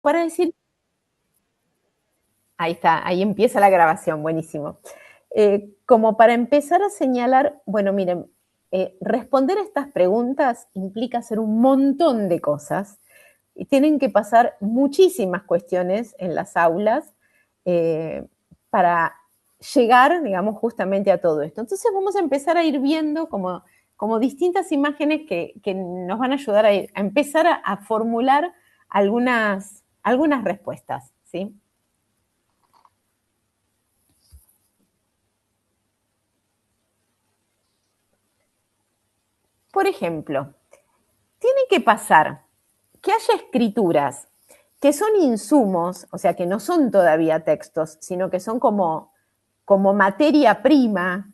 Para decir, ahí está, ahí empieza la grabación, buenísimo. Como para empezar a señalar, bueno, miren, responder a estas preguntas implica hacer un montón de cosas y tienen que pasar muchísimas cuestiones en las aulas eh, para llegar, digamos, justamente a todo esto. Entonces vamos a empezar a ir viendo como distintas imágenes que nos van a ayudar a empezar a formular algunas respuestas, ¿sí? Por ejemplo, tiene que pasar que haya escrituras que son insumos, o sea, que no son todavía textos, sino que son como materia prima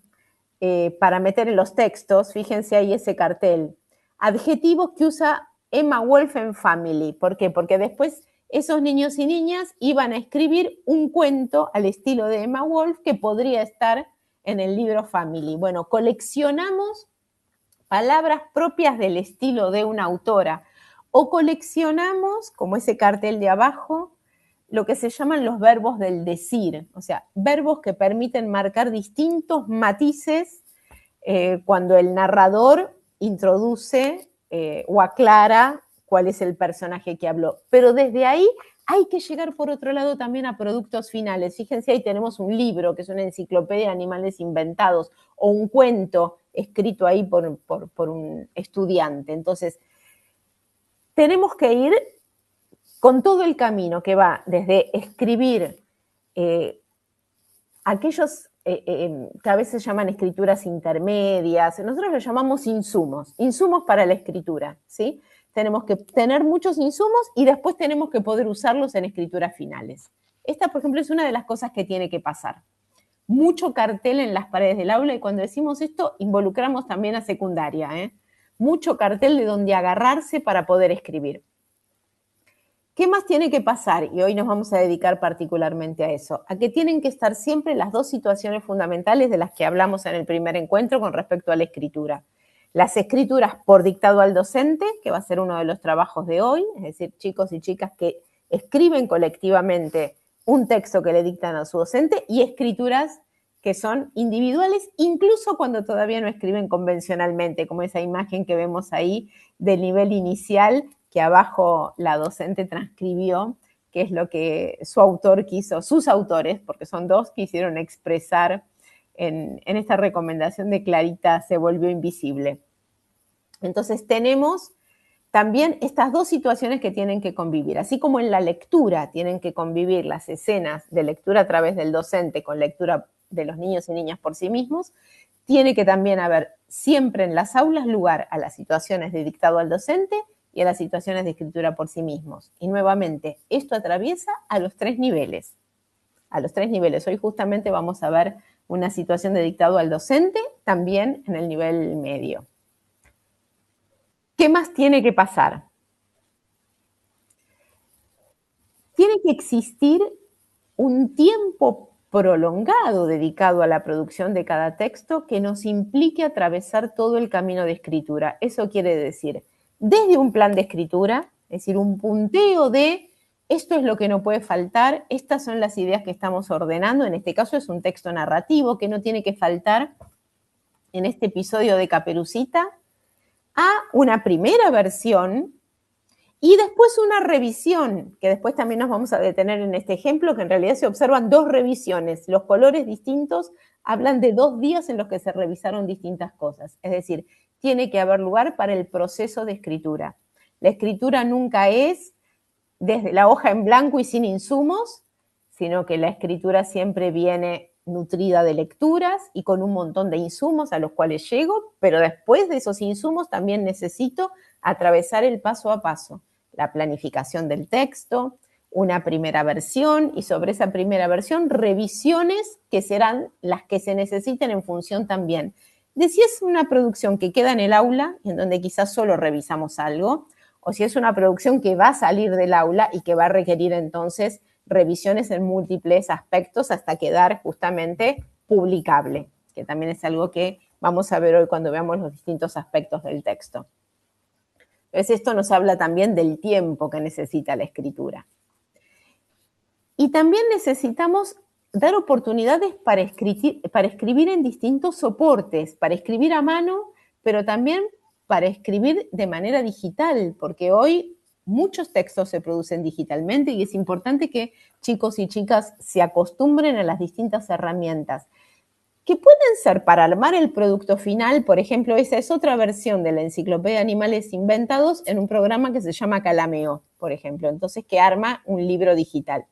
para meter en los textos. Fíjense ahí ese cartel. Adjetivos que usa Emma Wolf en Family. ¿Por qué? Porque después esos niños y niñas iban a escribir un cuento al estilo de Emma Wolf que podría estar en el libro Family. Bueno, coleccionamos palabras propias del estilo de una autora o coleccionamos, como ese cartel de abajo, lo que se llaman los verbos del decir, o sea, verbos que permiten marcar distintos matices cuando el narrador introduce o aclara cuál es el personaje que habló. Pero desde ahí hay que llegar por otro lado también a productos finales. Fíjense, ahí tenemos un libro que es una enciclopedia de animales inventados o un cuento escrito ahí por un estudiante. Entonces, tenemos que ir con todo el camino que va desde escribir eh, aquellos que a veces llaman escrituras intermedias, nosotros lo llamamos insumos, insumos para la escritura, ¿sí? Tenemos que tener muchos insumos y después tenemos que poder usarlos en escrituras finales. Esta, por ejemplo, es una de las cosas que tiene que pasar. Mucho cartel en las paredes del aula y cuando decimos esto involucramos también a secundaria, ¿eh? Mucho cartel de donde agarrarse para poder escribir. ¿Qué más tiene que pasar? Y hoy nos vamos a dedicar particularmente a eso, a que tienen que estar siempre las dos situaciones fundamentales de las que hablamos en el primer encuentro con respecto a la escritura. Las escrituras por dictado al docente, que va a ser uno de los trabajos de hoy, es decir, chicos y chicas que escriben colectivamente un texto que le dictan a su docente, y escrituras que son individuales, incluso cuando todavía no escriben convencionalmente, como esa imagen que vemos ahí del nivel inicial que abajo la docente transcribió, que es lo que su autor quiso, sus autores, porque son dos, quisieron expresar en esta recomendación de Clarita se volvió invisible. Entonces tenemos también estas dos situaciones que tienen que convivir, así como en la lectura tienen que convivir las escenas de lectura a través del docente con lectura de los niños y niñas por sí mismos, tiene que también haber siempre en las aulas lugar a las situaciones de dictado al docente y a las situaciones de escritura por sí mismos. Y nuevamente, esto atraviesa a los tres niveles. A los tres niveles. Hoy justamente vamos a ver una situación de dictado al docente, también en el nivel medio. ¿Qué más tiene que pasar? Tiene que existir un tiempo prolongado dedicado a la producción de cada texto que nos implique atravesar todo el camino de escritura. Eso quiere decir, desde un plan de escritura, es decir, un punteo de esto es lo que no puede faltar, estas son las ideas que estamos ordenando, en este caso es un texto narrativo que no tiene que faltar en este episodio de Caperucita, a una primera versión y después una revisión, que después también nos vamos a detener en este ejemplo, que en realidad se observan dos revisiones. Los colores distintos hablan de 2 días en los que se revisaron distintas cosas. Es decir, tiene que haber lugar para el proceso de escritura. La escritura nunca es desde la hoja en blanco y sin insumos, sino que la escritura siempre viene nutrida de lecturas y con un montón de insumos a los cuales llego, pero después de esos insumos también necesito atravesar el paso a paso, la planificación del texto, una primera versión y sobre esa primera versión revisiones que serán las que se necesiten en función también de si es una producción que queda en el aula, en donde quizás solo revisamos algo, o si es una producción que va a salir del aula y que va a requerir entonces revisiones en múltiples aspectos hasta quedar justamente publicable, que también es algo que vamos a ver hoy cuando veamos los distintos aspectos del texto. Entonces esto nos habla también del tiempo que necesita la escritura. Y también necesitamos dar oportunidades para escribir en distintos soportes, para escribir a mano, pero también para escribir de manera digital, porque hoy muchos textos se producen digitalmente y es importante que chicos y chicas se acostumbren a las distintas herramientas que pueden ser para armar el producto final. Por ejemplo, esa es otra versión de la Enciclopedia de Animales Inventados en un programa que se llama Calameo, por ejemplo, entonces que arma un libro digital.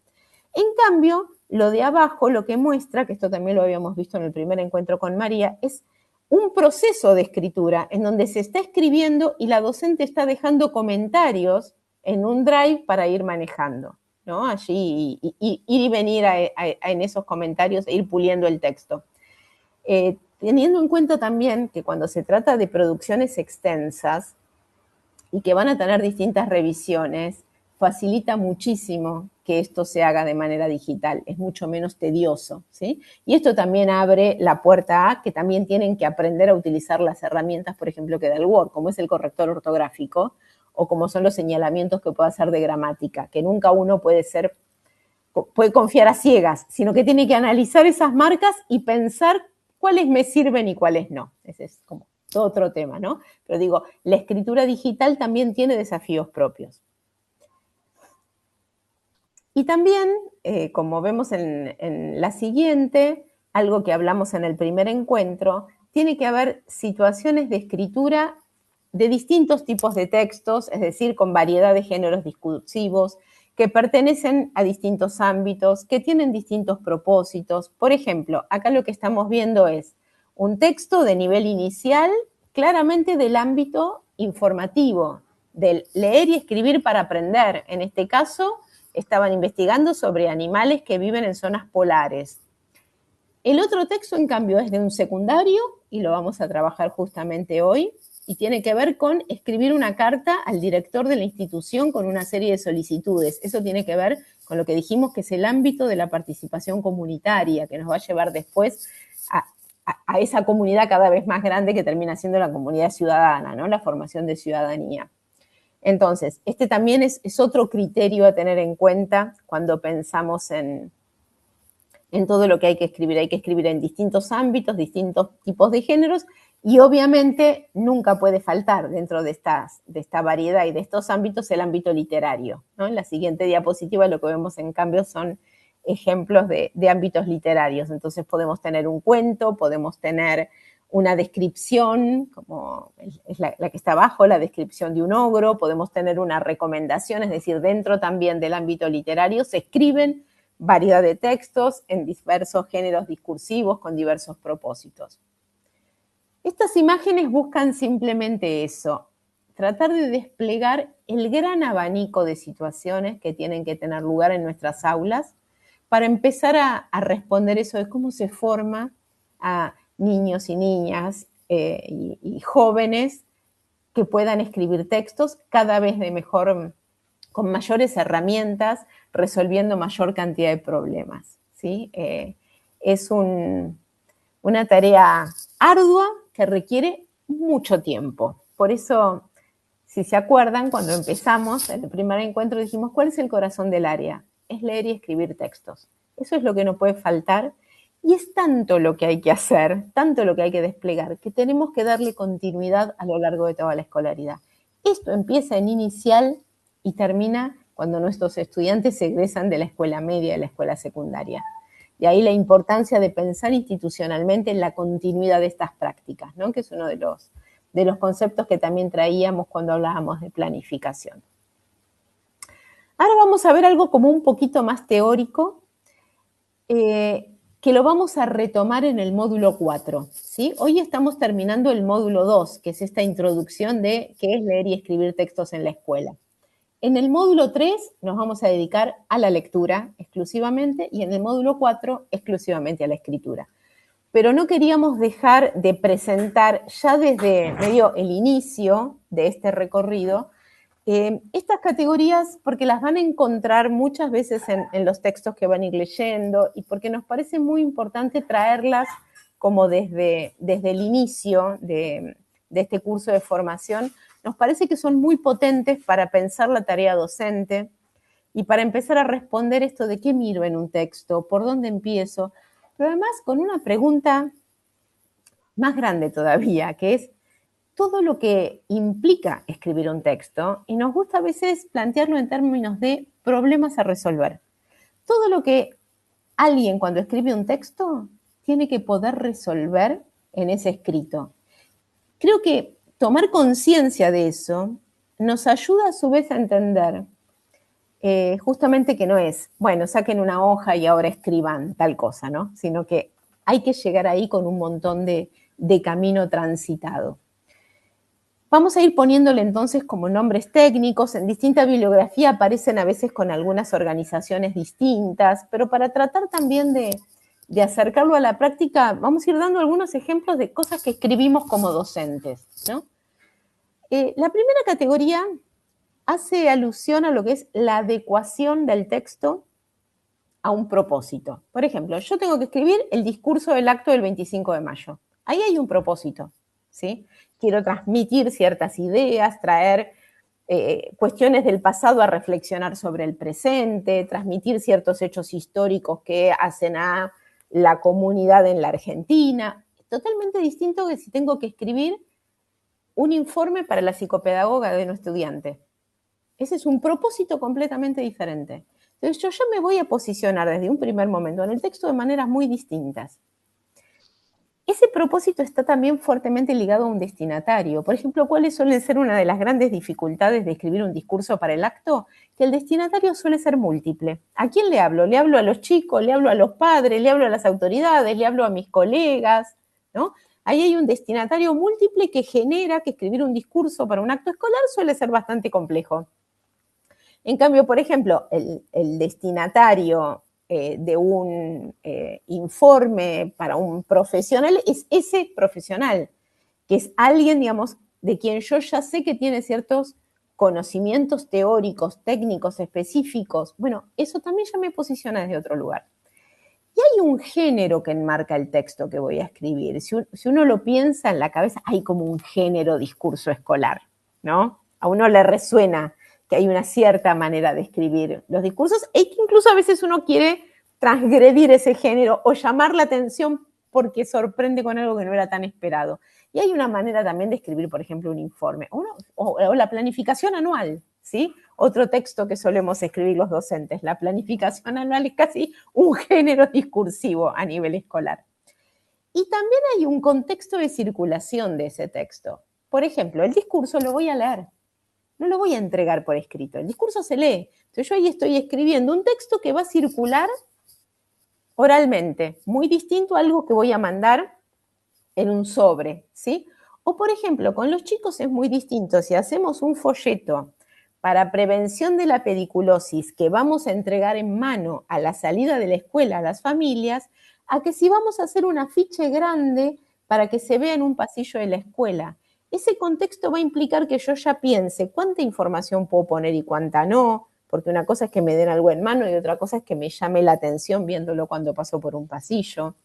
En cambio, lo de abajo lo que muestra, que esto también lo habíamos visto en el primer encuentro con María, es un proceso de escritura en donde se está escribiendo y la docente está dejando comentarios en un drive para ir manejando, ¿no? Allí ir y venir en esos comentarios e ir puliendo el texto. Teniendo en cuenta también que cuando se trata de producciones extensas y que van a tener distintas revisiones, facilita muchísimo que esto se haga de manera digital, es mucho menos tedioso, ¿sí? Y esto también abre la puerta a que también tienen que aprender a utilizar las herramientas, por ejemplo, que da el Word, como es el corrector ortográfico o como son los señalamientos que puede hacer de gramática, que nunca uno puede confiar a ciegas, sino que tiene que analizar esas marcas y pensar cuáles me sirven y cuáles no. Ese es como todo otro tema, ¿no? Pero digo, la escritura digital también tiene desafíos propios. Y también, como vemos en la siguiente, algo que hablamos en el primer encuentro, tiene que haber situaciones de escritura de distintos tipos de textos, es decir, con variedad de géneros discursivos, que pertenecen a distintos ámbitos, que tienen distintos propósitos. Por ejemplo, acá lo que estamos viendo es un texto de nivel inicial, claramente del ámbito informativo, del leer y escribir para aprender. En este caso, estaban investigando sobre animales que viven en zonas polares. El otro texto, en cambio, es de un secundario, y lo vamos a trabajar justamente hoy, y tiene que ver con escribir una carta al director de la institución con una serie de solicitudes. Eso tiene que ver con lo que dijimos que es el ámbito de la participación comunitaria, que nos va a llevar después a esa comunidad cada vez más grande que termina siendo la comunidad ciudadana, ¿no? La formación de ciudadanía. Entonces, este también es otro criterio a tener en cuenta cuando pensamos en todo lo que hay que escribir. Hay que escribir en distintos ámbitos, distintos tipos de géneros, y obviamente nunca puede faltar dentro de esta variedad y de estos ámbitos el ámbito literario, ¿no? En la siguiente diapositiva lo que vemos en cambio son ejemplos de ámbitos literarios. Entonces podemos tener un cuento, podemos tener una descripción, como es la que está abajo, la descripción de un ogro, podemos tener una recomendación, es decir, dentro también del ámbito literario se escriben variedad de textos en diversos géneros discursivos con diversos propósitos. Estas imágenes buscan simplemente eso, tratar de desplegar el gran abanico de situaciones que tienen que tener lugar en nuestras aulas para empezar a responder eso de cómo se forma a niños y niñas y jóvenes que puedan escribir textos cada vez de mejor, con mayores herramientas, resolviendo mayor cantidad de problemas, ¿sí? Es una tarea ardua que requiere mucho tiempo. Por eso, si se acuerdan, cuando empezamos en el primer encuentro dijimos, ¿cuál es el corazón del área? Es leer y escribir textos. Eso es lo que no puede faltar. Y es tanto lo que hay que hacer, tanto lo que hay que desplegar, que tenemos que darle continuidad a lo largo de toda la escolaridad. Esto empieza en inicial y termina cuando nuestros estudiantes se egresan de la escuela media y de la escuela secundaria. De ahí la importancia de pensar institucionalmente en la continuidad de estas prácticas, ¿no? Que es uno de los conceptos que también traíamos cuando hablábamos de planificación. Ahora vamos a ver algo como un poquito más teórico, que lo vamos a retomar en el módulo 4, ¿sí? Hoy estamos terminando el módulo 2, que es esta introducción de qué es leer y escribir textos en la escuela. En el módulo 3 nos vamos a dedicar a la lectura exclusivamente y en el módulo 4 exclusivamente a la escritura. Pero no queríamos dejar de presentar ya desde medio el inicio de este recorrido estas categorías porque las van a encontrar muchas veces en los textos que van a ir leyendo y porque nos parece muy importante traerlas como desde el inicio de este curso de formación. Nos parece que son muy potentes para pensar la tarea docente, y para empezar a responder esto de qué miro en un texto, por dónde empiezo, pero además con una pregunta más grande todavía, que es todo lo que implica escribir un texto, y nos gusta a veces plantearlo en términos de problemas a resolver. Todo lo que alguien cuando escribe un texto tiene que poder resolver en ese escrito. Creo que tomar conciencia de eso nos ayuda a su vez a entender justamente que no es, bueno, saquen una hoja y ahora escriban tal cosa, ¿no? Sino que hay que llegar ahí con un montón de camino transitado. Vamos a ir poniéndole entonces como nombres técnicos. En distinta bibliografía aparecen a veces con algunas organizaciones distintas, pero para tratar también de acercarlo a la práctica, vamos a ir dando algunos ejemplos de cosas que escribimos como docentes, ¿no? La primera categoría hace alusión a lo que es la adecuación del texto a un propósito. Por ejemplo, yo tengo que escribir el discurso del acto del 25 de mayo. Ahí hay un propósito, ¿sí? Quiero transmitir ciertas ideas, traer cuestiones del pasado a reflexionar sobre el presente, transmitir ciertos hechos históricos que hacen a la comunidad en la Argentina. Totalmente distinto que si tengo que escribir un informe para la psicopedagoga de un estudiante. Ese es un propósito completamente diferente. Entonces yo ya me voy a posicionar desde un primer momento en el texto de maneras muy distintas. Ese propósito está también fuertemente ligado a un destinatario. Por ejemplo, ¿cuáles suelen ser una de las grandes dificultades de escribir un discurso para el acto? Que el destinatario suele ser múltiple. ¿A quién le hablo? Le hablo a los chicos, le hablo a los padres, le hablo a las autoridades, le hablo a mis colegas, ¿no? Ahí hay un destinatario múltiple que genera que escribir un discurso para un acto escolar suele ser bastante complejo. En cambio, por ejemplo, el destinatario de un informe para un profesional es ese profesional, que es alguien, digamos, de quien yo ya sé que tiene ciertos conocimientos teóricos, técnicos, específicos. Bueno, eso también ya me posiciona desde otro lugar. Y hay un género que enmarca el texto que voy a escribir. Si uno lo piensa en la cabeza, hay como un género discurso escolar, ¿no? A uno le resuena que hay una cierta manera de escribir los discursos e que incluso a veces uno quiere transgredir ese género o llamar la atención porque sorprende con algo que no era tan esperado. Y hay una manera también de escribir, por ejemplo, un informe o la planificación anual, ¿sí? Otro texto que solemos escribir los docentes. La planificación anual es casi un género discursivo a nivel escolar. Y también hay un contexto de circulación de ese texto. Por ejemplo, el discurso lo voy a leer. No lo voy a entregar por escrito. El discurso se lee. Entonces yo ahí estoy escribiendo un texto que va a circular oralmente, muy distinto a algo que voy a mandar en un sobre, ¿sí? O, por ejemplo, con los chicos es muy distinto. Si hacemos un folleto para prevención de la pediculosis que vamos a entregar en mano a la salida de la escuela a las familias, a que si vamos a hacer un afiche grande para que se vea en un pasillo de la escuela. Ese contexto va a implicar que yo ya piense cuánta información puedo poner y cuánta no, porque una cosa es que me den algo en mano y otra cosa es que me llame la atención viéndolo cuando paso por un pasillo.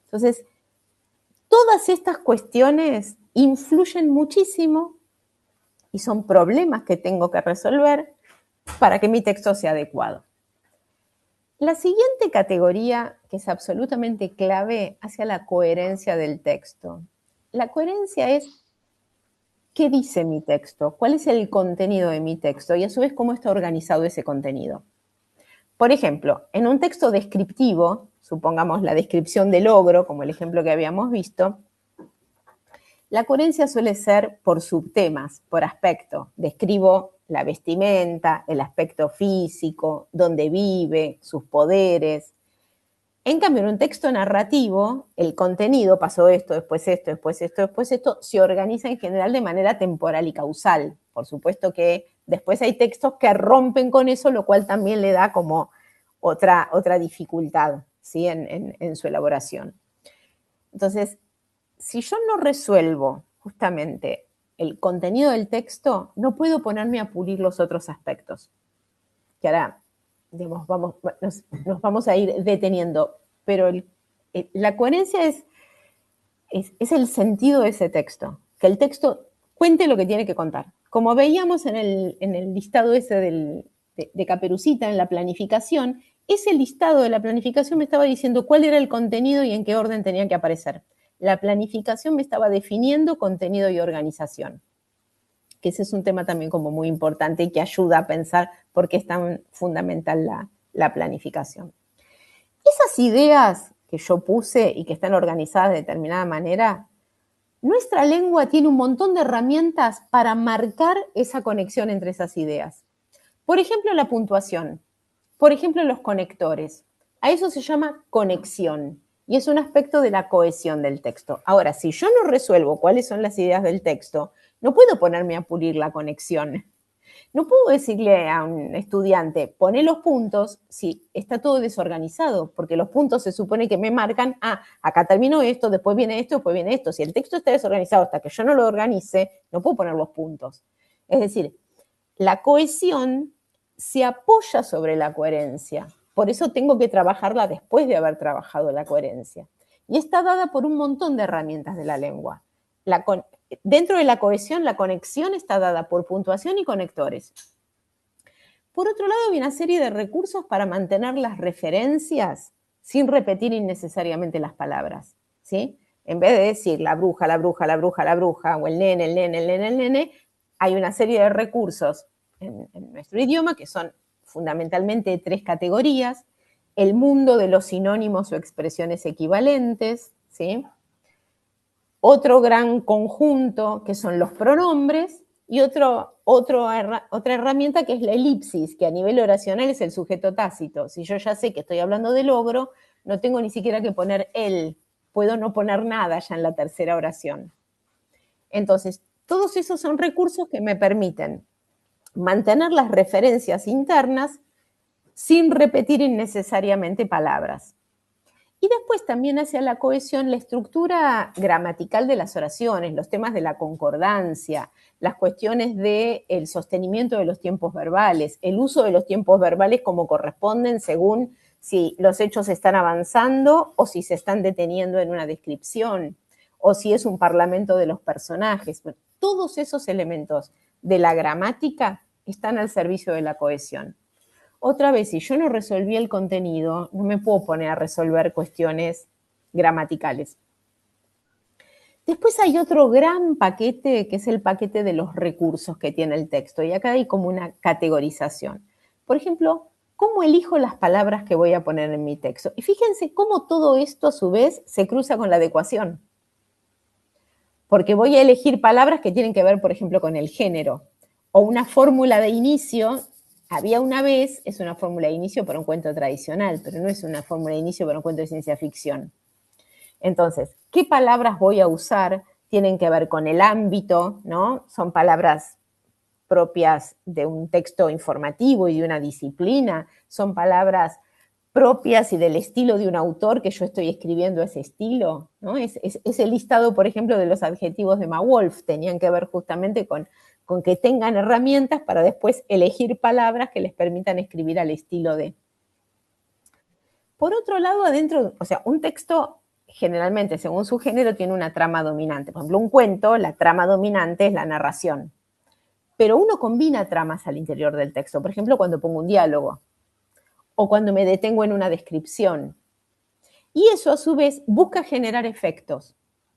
Entonces, todas estas cuestiones influyen muchísimo y son problemas que tengo que resolver para que mi texto sea adecuado. La siguiente categoría, que es absolutamente clave, hacia la coherencia del texto. La coherencia es qué dice mi texto, cuál es el contenido de mi texto y a su vez cómo está organizado ese contenido. Por ejemplo, en un texto descriptivo, supongamos la descripción del logro, como el ejemplo que habíamos visto, la coherencia suele ser por subtemas, por aspecto. Describo la vestimenta, el aspecto físico, dónde vive, sus poderes. En cambio, en un texto narrativo, el contenido, pasó esto, después esto, después esto, después esto, se organiza en general de manera temporal y causal. Por supuesto que después hay textos que rompen con eso, lo cual también le da como otra dificultad, ¿sí? en su elaboración. Entonces, si yo no resuelvo justamente el contenido del texto, no puedo ponerme a pulir los otros aspectos. Que ahora, digamos, nos vamos a ir deteniendo. Pero la coherencia es el sentido de ese texto. Que el texto cuente lo que tiene que contar. Como veíamos en el listado ese de Caperucita en la planificación, ese listado de la planificación me estaba diciendo cuál era el contenido y en qué orden tenía que aparecer. La planificación me estaba definiendo contenido y organización, que ese es un tema también como muy importante y que ayuda a pensar por qué es tan fundamental la planificación. Esas ideas que yo puse y que están organizadas de determinada manera, nuestra lengua tiene un montón de herramientas para marcar esa conexión entre esas ideas. Por ejemplo, la puntuación. Por ejemplo, los conectores. A eso se llama conexión y es un aspecto de la cohesión del texto. Ahora, si yo no resuelvo cuáles son las ideas del texto, no puedo ponerme a pulir la conexión. No puedo decirle a un estudiante, pone los puntos, si está todo desorganizado, porque los puntos se supone que me marcan, acá terminó esto, después viene esto, después viene esto. Si el texto está desorganizado hasta que yo no lo organice, no puedo poner los puntos. Es decir, la cohesión se apoya sobre la coherencia. Por eso tengo que trabajarla después de haber trabajado la coherencia. Y está dada por un montón de herramientas de la lengua. Dentro de la cohesión, la conexión está dada por puntuación y conectores. Por otro lado, hay una serie de recursos para mantener las referencias sin repetir innecesariamente las palabras, ¿sí? En vez de decir la bruja, la bruja, la bruja, la bruja, o el nene, el nene, el nene, el nene, hay una serie de recursos en nuestro idioma que son fundamentalmente 3 categorías: el mundo de los sinónimos o expresiones equivalentes, ¿sí? Otro gran conjunto que son los pronombres y otra herramienta que es la elipsis, que a nivel oracional es el sujeto tácito. Si yo ya sé que estoy hablando del ogro, no tengo ni siquiera que poner él, puedo no poner nada ya en la tercera oración. Entonces, todos esos son recursos que me permiten mantener las referencias internas sin repetir innecesariamente palabras. Y después también hacia la cohesión, la estructura gramatical de las oraciones, los temas de la concordancia, las cuestiones del sostenimiento de los tiempos verbales, el uso de los tiempos verbales como corresponden según si los hechos están avanzando o si se están deteniendo en una descripción, o si es un parlamento de los personajes. Bueno, todos esos elementos de la gramática están al servicio de la cohesión. Otra vez, si yo no resolví el contenido, no me puedo poner a resolver cuestiones gramaticales. Después hay otro gran paquete, que es el paquete de los recursos que tiene el texto. Y acá hay como una categorización. Por ejemplo, ¿cómo elijo las palabras que voy a poner en mi texto? Y fíjense cómo todo esto a su vez se cruza con la adecuación. Porque voy a elegir palabras que tienen que ver, por ejemplo, con el género. O una fórmula de inicio. Había una vez, es una fórmula de inicio para un cuento tradicional, pero no es una fórmula de inicio para un cuento de ciencia ficción. Entonces, ¿qué palabras voy a usar? Tienen que ver con el ámbito, ¿no? Son palabras propias de un texto informativo y de una disciplina, son palabras propias y del estilo de un autor que yo estoy escribiendo ese estilo, ¿no? Ese listado, por ejemplo, de los adjetivos de Mawolf tenían que ver justamente con que tengan herramientas para después elegir palabras que les permitan escribir al estilo de. Por otro lado, adentro, o sea, un texto generalmente, según su género, tiene una trama dominante. Por ejemplo, un cuento, la trama dominante es la narración. Pero uno combina tramas al interior del texto. Por ejemplo, cuando pongo un diálogo o cuando me detengo en una descripción. Y eso, a su vez, busca generar efectos.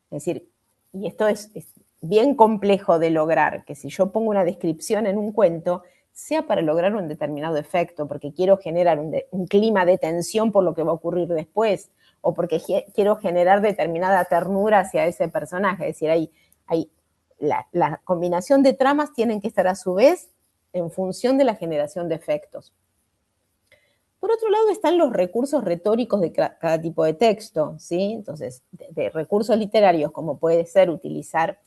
Es decir, y esto es bien complejo de lograr, que si yo pongo una descripción en un cuento, sea para lograr un determinado efecto, porque quiero generar un clima de tensión por lo que va a ocurrir después, o porque quiero generar determinada ternura hacia ese personaje. Es decir, la combinación de tramas tienen que estar a su vez en función de la generación de efectos. Por otro lado están los recursos retóricos de cada tipo de texto, ¿sí? Entonces, de recursos literarios, como puede ser utilizar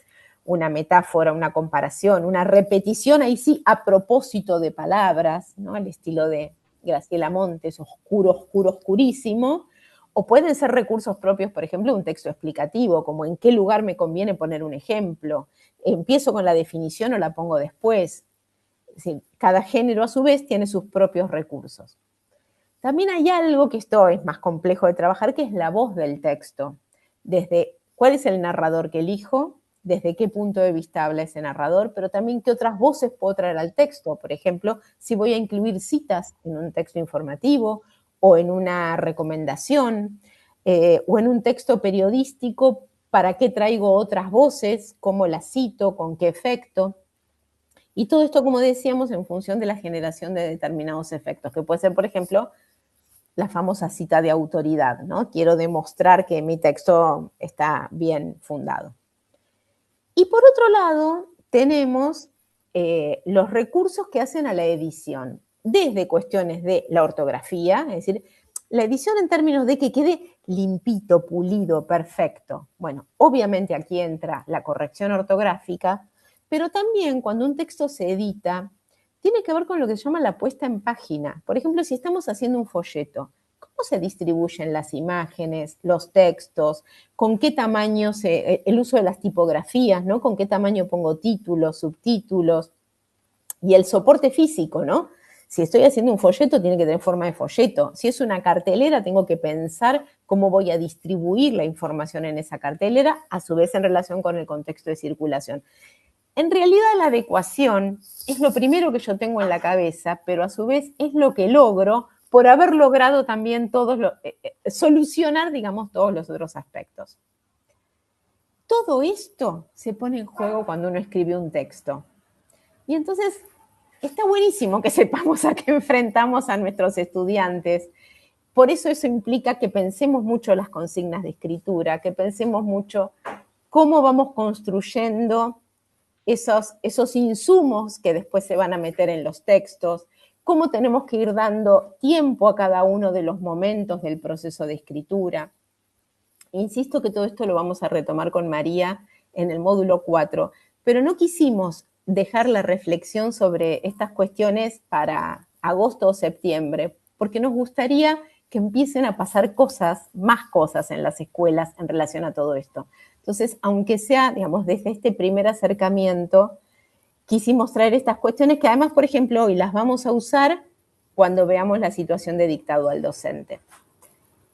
una metáfora, una comparación, una repetición, ahí sí, a propósito de palabras, ¿no? Al estilo de Graciela Montes, oscuro, oscuro, oscurísimo. O pueden ser recursos propios, por ejemplo, un texto explicativo, como en qué lugar me conviene poner un ejemplo. ¿Empiezo con la definición o la pongo después? Es decir, cada género a su vez tiene sus propios recursos. También hay algo que esto es más complejo de trabajar, que es la voz del texto. Desde cuál es el narrador que elijo, desde qué punto de vista habla ese narrador, pero también qué otras voces puedo traer al texto. Por ejemplo, si voy a incluir citas en un texto informativo o en una recomendación o en un texto periodístico, ¿para qué traigo otras voces? ¿Cómo las cito? ¿Con qué efecto? Y todo esto, como decíamos, en función de la generación de determinados efectos, que puede ser, por ejemplo, la famosa cita de autoridad, ¿no? Quiero demostrar que mi texto está bien fundado. Y por otro lado, tenemos los recursos que hacen a la edición, desde cuestiones de la ortografía, es decir, la edición en términos de que quede limpito, pulido, perfecto. Bueno, obviamente aquí entra la corrección ortográfica, pero también cuando un texto se edita, tiene que ver con lo que se llama la puesta en página. Por ejemplo, si estamos haciendo un folleto, ¿cómo se distribuyen las imágenes, los textos? ¿Con qué tamaño el uso de las tipografías, ¿no? ¿Con qué tamaño pongo títulos, subtítulos? Y el soporte físico, ¿no? Si estoy haciendo un folleto, tiene que tener forma de folleto. Si es una cartelera, tengo que pensar cómo voy a distribuir la información en esa cartelera, a su vez en relación con el contexto de circulación. En realidad la adecuación es lo primero que yo tengo en la cabeza, pero a su vez es lo que logro por haber logrado también solucionar, digamos, todos los otros aspectos. Todo esto se pone en juego cuando uno escribe un texto. Y entonces está buenísimo que sepamos a qué enfrentamos a nuestros estudiantes. Por eso implica que pensemos mucho las consignas de escritura, que pensemos mucho cómo vamos construyendo esos insumos que después se van a meter en los textos, cómo tenemos que ir dando tiempo a cada uno de los momentos del proceso de escritura. Insisto que todo esto lo vamos a retomar con María en el módulo 4, pero no quisimos dejar la reflexión sobre estas cuestiones para agosto o septiembre, porque nos gustaría que empiecen a pasar más cosas en las escuelas en relación a todo esto. Entonces, aunque sea, digamos, desde este primer acercamiento, quisimos traer estas cuestiones que además, por ejemplo, hoy las vamos a usar cuando veamos la situación de dictado al docente.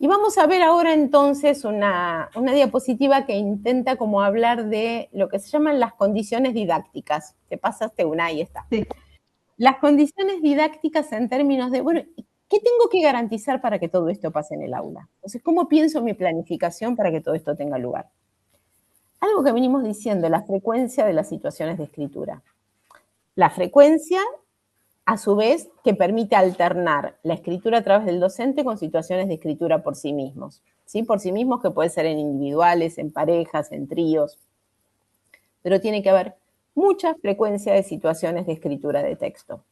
Y vamos a ver ahora entonces una diapositiva que intenta como hablar de lo que se llaman las condiciones didácticas. Te pasaste una, ahí está. Sí. Las condiciones didácticas en términos de, bueno, ¿qué tengo que garantizar para que todo esto pase en el aula? Entonces, ¿cómo pienso mi planificación para que todo esto tenga lugar? Algo que venimos diciendo, la frecuencia de las situaciones de escritura. La frecuencia, a su vez, que permite alternar la escritura a través del docente con situaciones de escritura por sí mismos. ¿Sí? Por sí mismos, que puede ser en individuales, en parejas, en tríos. Pero tiene que haber mucha frecuencia de situaciones de escritura de texto.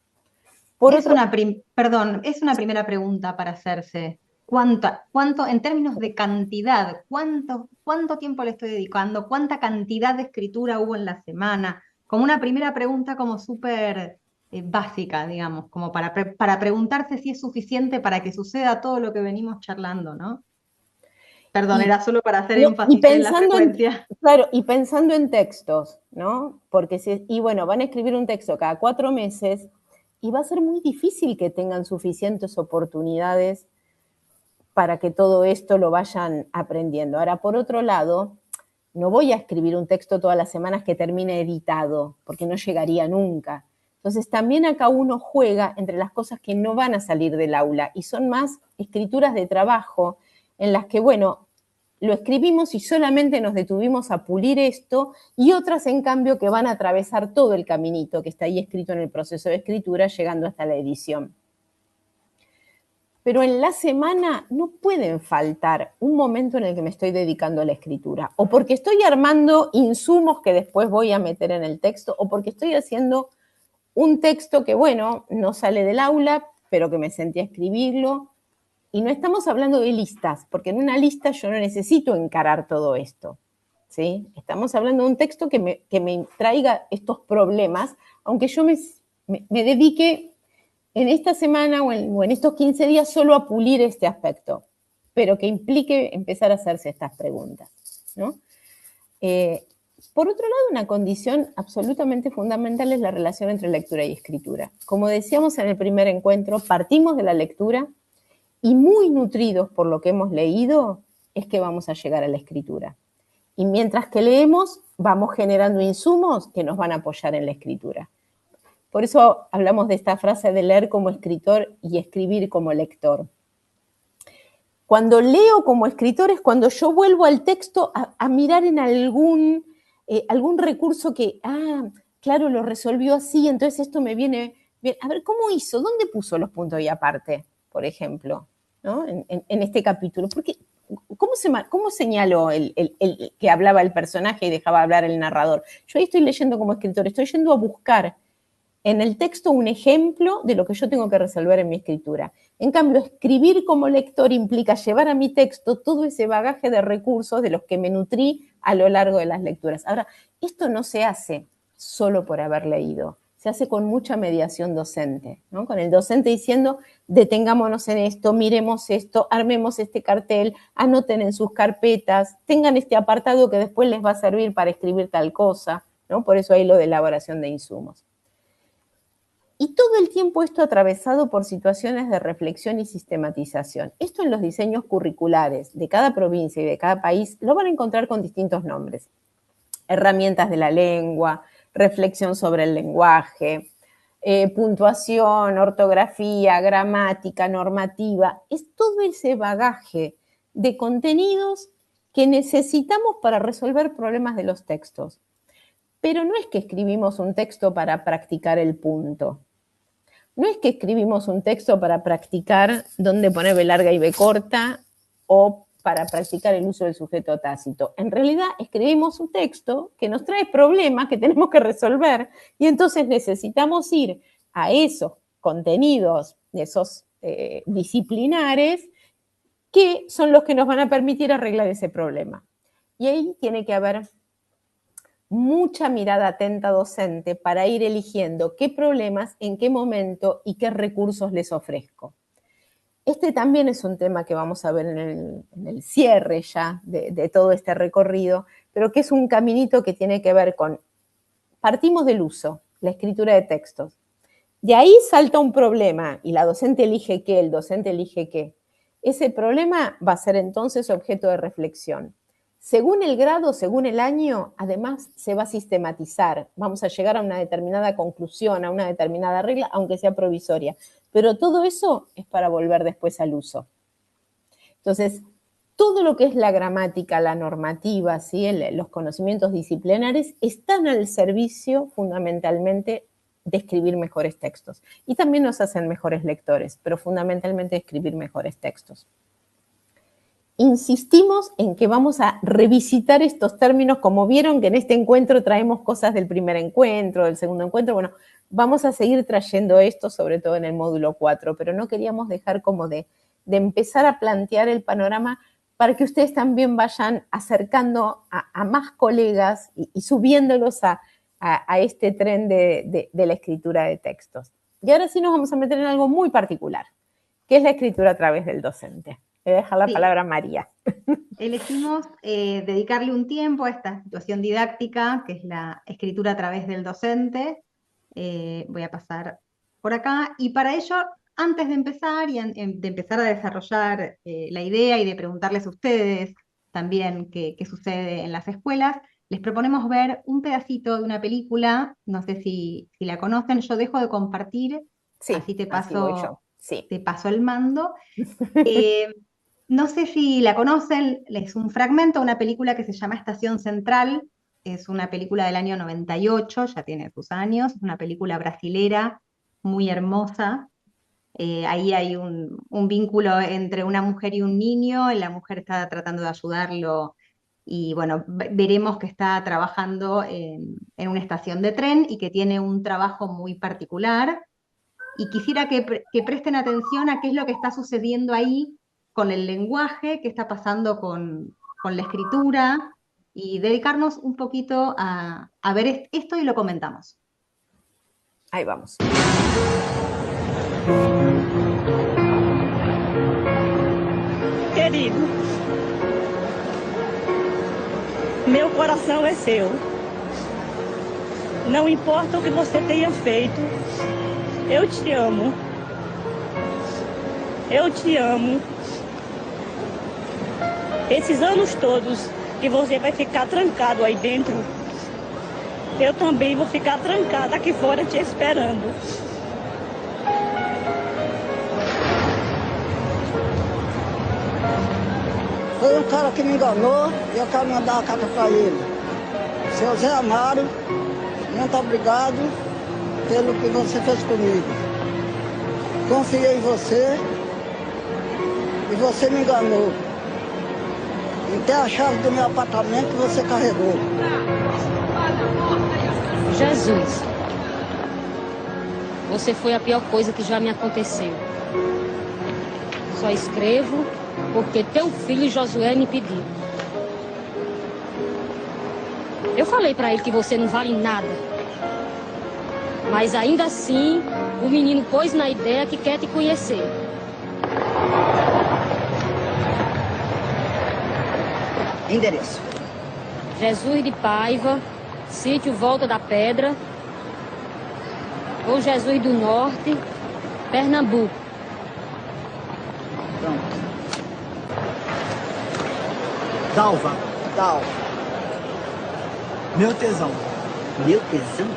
Es una primera pregunta para hacerse. ¿Cuánto, en términos de cantidad, cuánto tiempo le estoy dedicando? ¿Cuánta cantidad de escritura hubo en la semana? Como una primera pregunta como súper básica, digamos, como para preguntarse si es suficiente para que suceda todo lo que venimos charlando, ¿no? Perdón, era solo para hacer énfasis en la frecuencia. Claro, y pensando en textos, ¿no? Porque bueno, van a escribir un texto cada 4 meses y va a ser muy difícil que tengan suficientes oportunidades para que todo esto lo vayan aprendiendo. Ahora, por otro lado, no voy a escribir un texto todas las semanas que termine editado, porque no llegaría nunca. Entonces, también acá uno juega entre las cosas que no van a salir del aula y son más escrituras de trabajo en las que, bueno, lo escribimos y solamente nos detuvimos a pulir esto, y otras, en cambio, que van a atravesar todo el caminito que está ahí escrito en el proceso de escritura, llegando hasta la edición. Pero en la semana no pueden faltar un momento en el que me estoy dedicando a la escritura, o porque estoy armando insumos que después voy a meter en el texto, o porque estoy haciendo un texto que, bueno, no sale del aula, pero que me senté a escribirlo. Y no estamos hablando de listas, porque en una lista yo no necesito encarar todo esto, ¿sí? Estamos hablando de un texto que me traiga estos problemas, aunque yo me dedique en esta semana o en estos 15 días solo a pulir este aspecto, pero que implique empezar a hacerse estas preguntas, ¿no? Por otro lado, una condición absolutamente fundamental es la relación entre lectura y escritura. Como decíamos en el primer encuentro, partimos de la lectura y muy nutridos por lo que hemos leído es que vamos a llegar a la escritura. Y mientras que leemos, vamos generando insumos que nos van a apoyar en la escritura. Por eso hablamos de esta frase de leer como escritor y escribir como lector. Cuando leo como escritor es cuando yo vuelvo al texto a mirar en algún recurso que, claro, lo resolvió así, entonces esto me viene bien. A ver, ¿cómo hizo? ¿Dónde puso los puntos y aparte, por ejemplo, ¿no? en este capítulo? Porque, ¿cómo señaló el que hablaba el personaje y dejaba hablar el narrador? Yo ahí estoy leyendo como escritor, estoy yendo a buscar en el texto un ejemplo de lo que yo tengo que resolver en mi escritura. En cambio, escribir como lector implica llevar a mi texto todo ese bagaje de recursos de los que me nutrí a lo largo de las lecturas. Ahora, esto no se hace solo por haber leído, se hace con mucha mediación docente, ¿no? Con el docente diciendo, detengámonos en esto, miremos esto, armemos este cartel, anoten en sus carpetas, tengan este apartado que después les va a servir para escribir tal cosa, ¿no? Por eso hay lo de elaboración de insumos. Y todo el tiempo esto atravesado por situaciones de reflexión y sistematización. Esto en los diseños curriculares de cada provincia y de cada país lo van a encontrar con distintos nombres. Herramientas de la lengua, reflexión sobre el lenguaje, puntuación, ortografía, gramática, normativa. Es todo ese bagaje de contenidos que necesitamos para resolver problemas de los textos. Pero no es que escribimos un texto para practicar el punto. No es que escribimos un texto para practicar dónde poner B larga y B corta o para practicar el uso del sujeto tácito. En realidad escribimos un texto que nos trae problemas que tenemos que resolver y entonces necesitamos ir a esos contenidos, esos disciplinares, que son los que nos van a permitir arreglar ese problema. Y ahí tiene que haber mucha mirada atenta docente para ir eligiendo qué problemas, en qué momento y qué recursos les ofrezco. Este también es un tema que vamos a ver en el cierre ya de todo este recorrido, pero que es un caminito que tiene que ver con, partimos del uso, la escritura de textos. De ahí salta un problema y la docente elige qué, el docente elige qué. Ese problema va a ser entonces objeto de reflexión. Según el grado, según el año, además se va a sistematizar. Vamos a llegar a una determinada conclusión, a una determinada regla, aunque sea provisoria. Pero todo eso es para volver después al uso. Entonces, todo lo que es la gramática, la normativa, ¿sí? Los conocimientos disciplinares están al servicio fundamentalmente de escribir mejores textos. Y también nos hacen mejores lectores, pero fundamentalmente de escribir mejores textos. Insistimos en que vamos a revisitar estos términos, como vieron que en este encuentro traemos cosas del primer encuentro, del segundo encuentro, bueno, vamos a seguir trayendo esto, sobre todo en el módulo 4, pero no queríamos dejar como de empezar a plantear el panorama para que ustedes también vayan acercando a más colegas y subiéndolos a este tren de la escritura de textos. Y ahora sí nos vamos a meter en algo muy particular, que es la escritura a través del docente. Le voy a dejar la palabra a María. Elegimos dedicarle un tiempo a esta situación didáctica, que es la escritura a través del docente. Voy a pasar por acá. Y para ello, antes de empezar de empezar a desarrollar la idea y de preguntarles a ustedes también qué sucede en las escuelas, les proponemos ver un pedacito de una película. No sé si la conocen. Yo dejo de compartir, sí, así te así voy yo. paso, Sí. te paso el mando. No sé si la conocen, es un fragmento de una película que se llama Estación Central, es una película del año 98, ya tiene sus años, es una película brasilera muy hermosa. Ahí hay un vínculo entre una mujer y un niño, y la mujer está tratando de ayudarlo y bueno, veremos que está trabajando en una estación de tren y que tiene un trabajo muy particular. Y quisiera que presten atención a qué es lo que está sucediendo ahí con el lenguaje, qué está pasando con la escritura, y dedicarnos un poquito a ver esto y lo comentamos. Ahí vamos. Querido, meu coração é seu. Não importa o que você tenha feito, eu te amo. Eu te amo. Esses anos todos que você vai ficar trancado aí dentro. Eu também vou ficar trancada aqui fora te esperando. Foi um cara que me enganou e eu quero mandar uma carta para ele. Seu Zé Amaro, muito obrigado pelo que você fez comigo. Confiei em você e você me enganou. Até a chave do meu apartamento você carregou. Jesus, você foi a pior coisa que já me aconteceu. Só escrevo porque teu filho Josué me pediu. Eu falei pra ele que você não vale nada. Mas ainda assim, o menino pôs na ideia que quer te conhecer. Endereço. Jesus de Paiva, sítio Volta da Pedra, ou Jesus do Norte, Pernambuco. Pronto. Dalva, meu tesão. Meu tesão?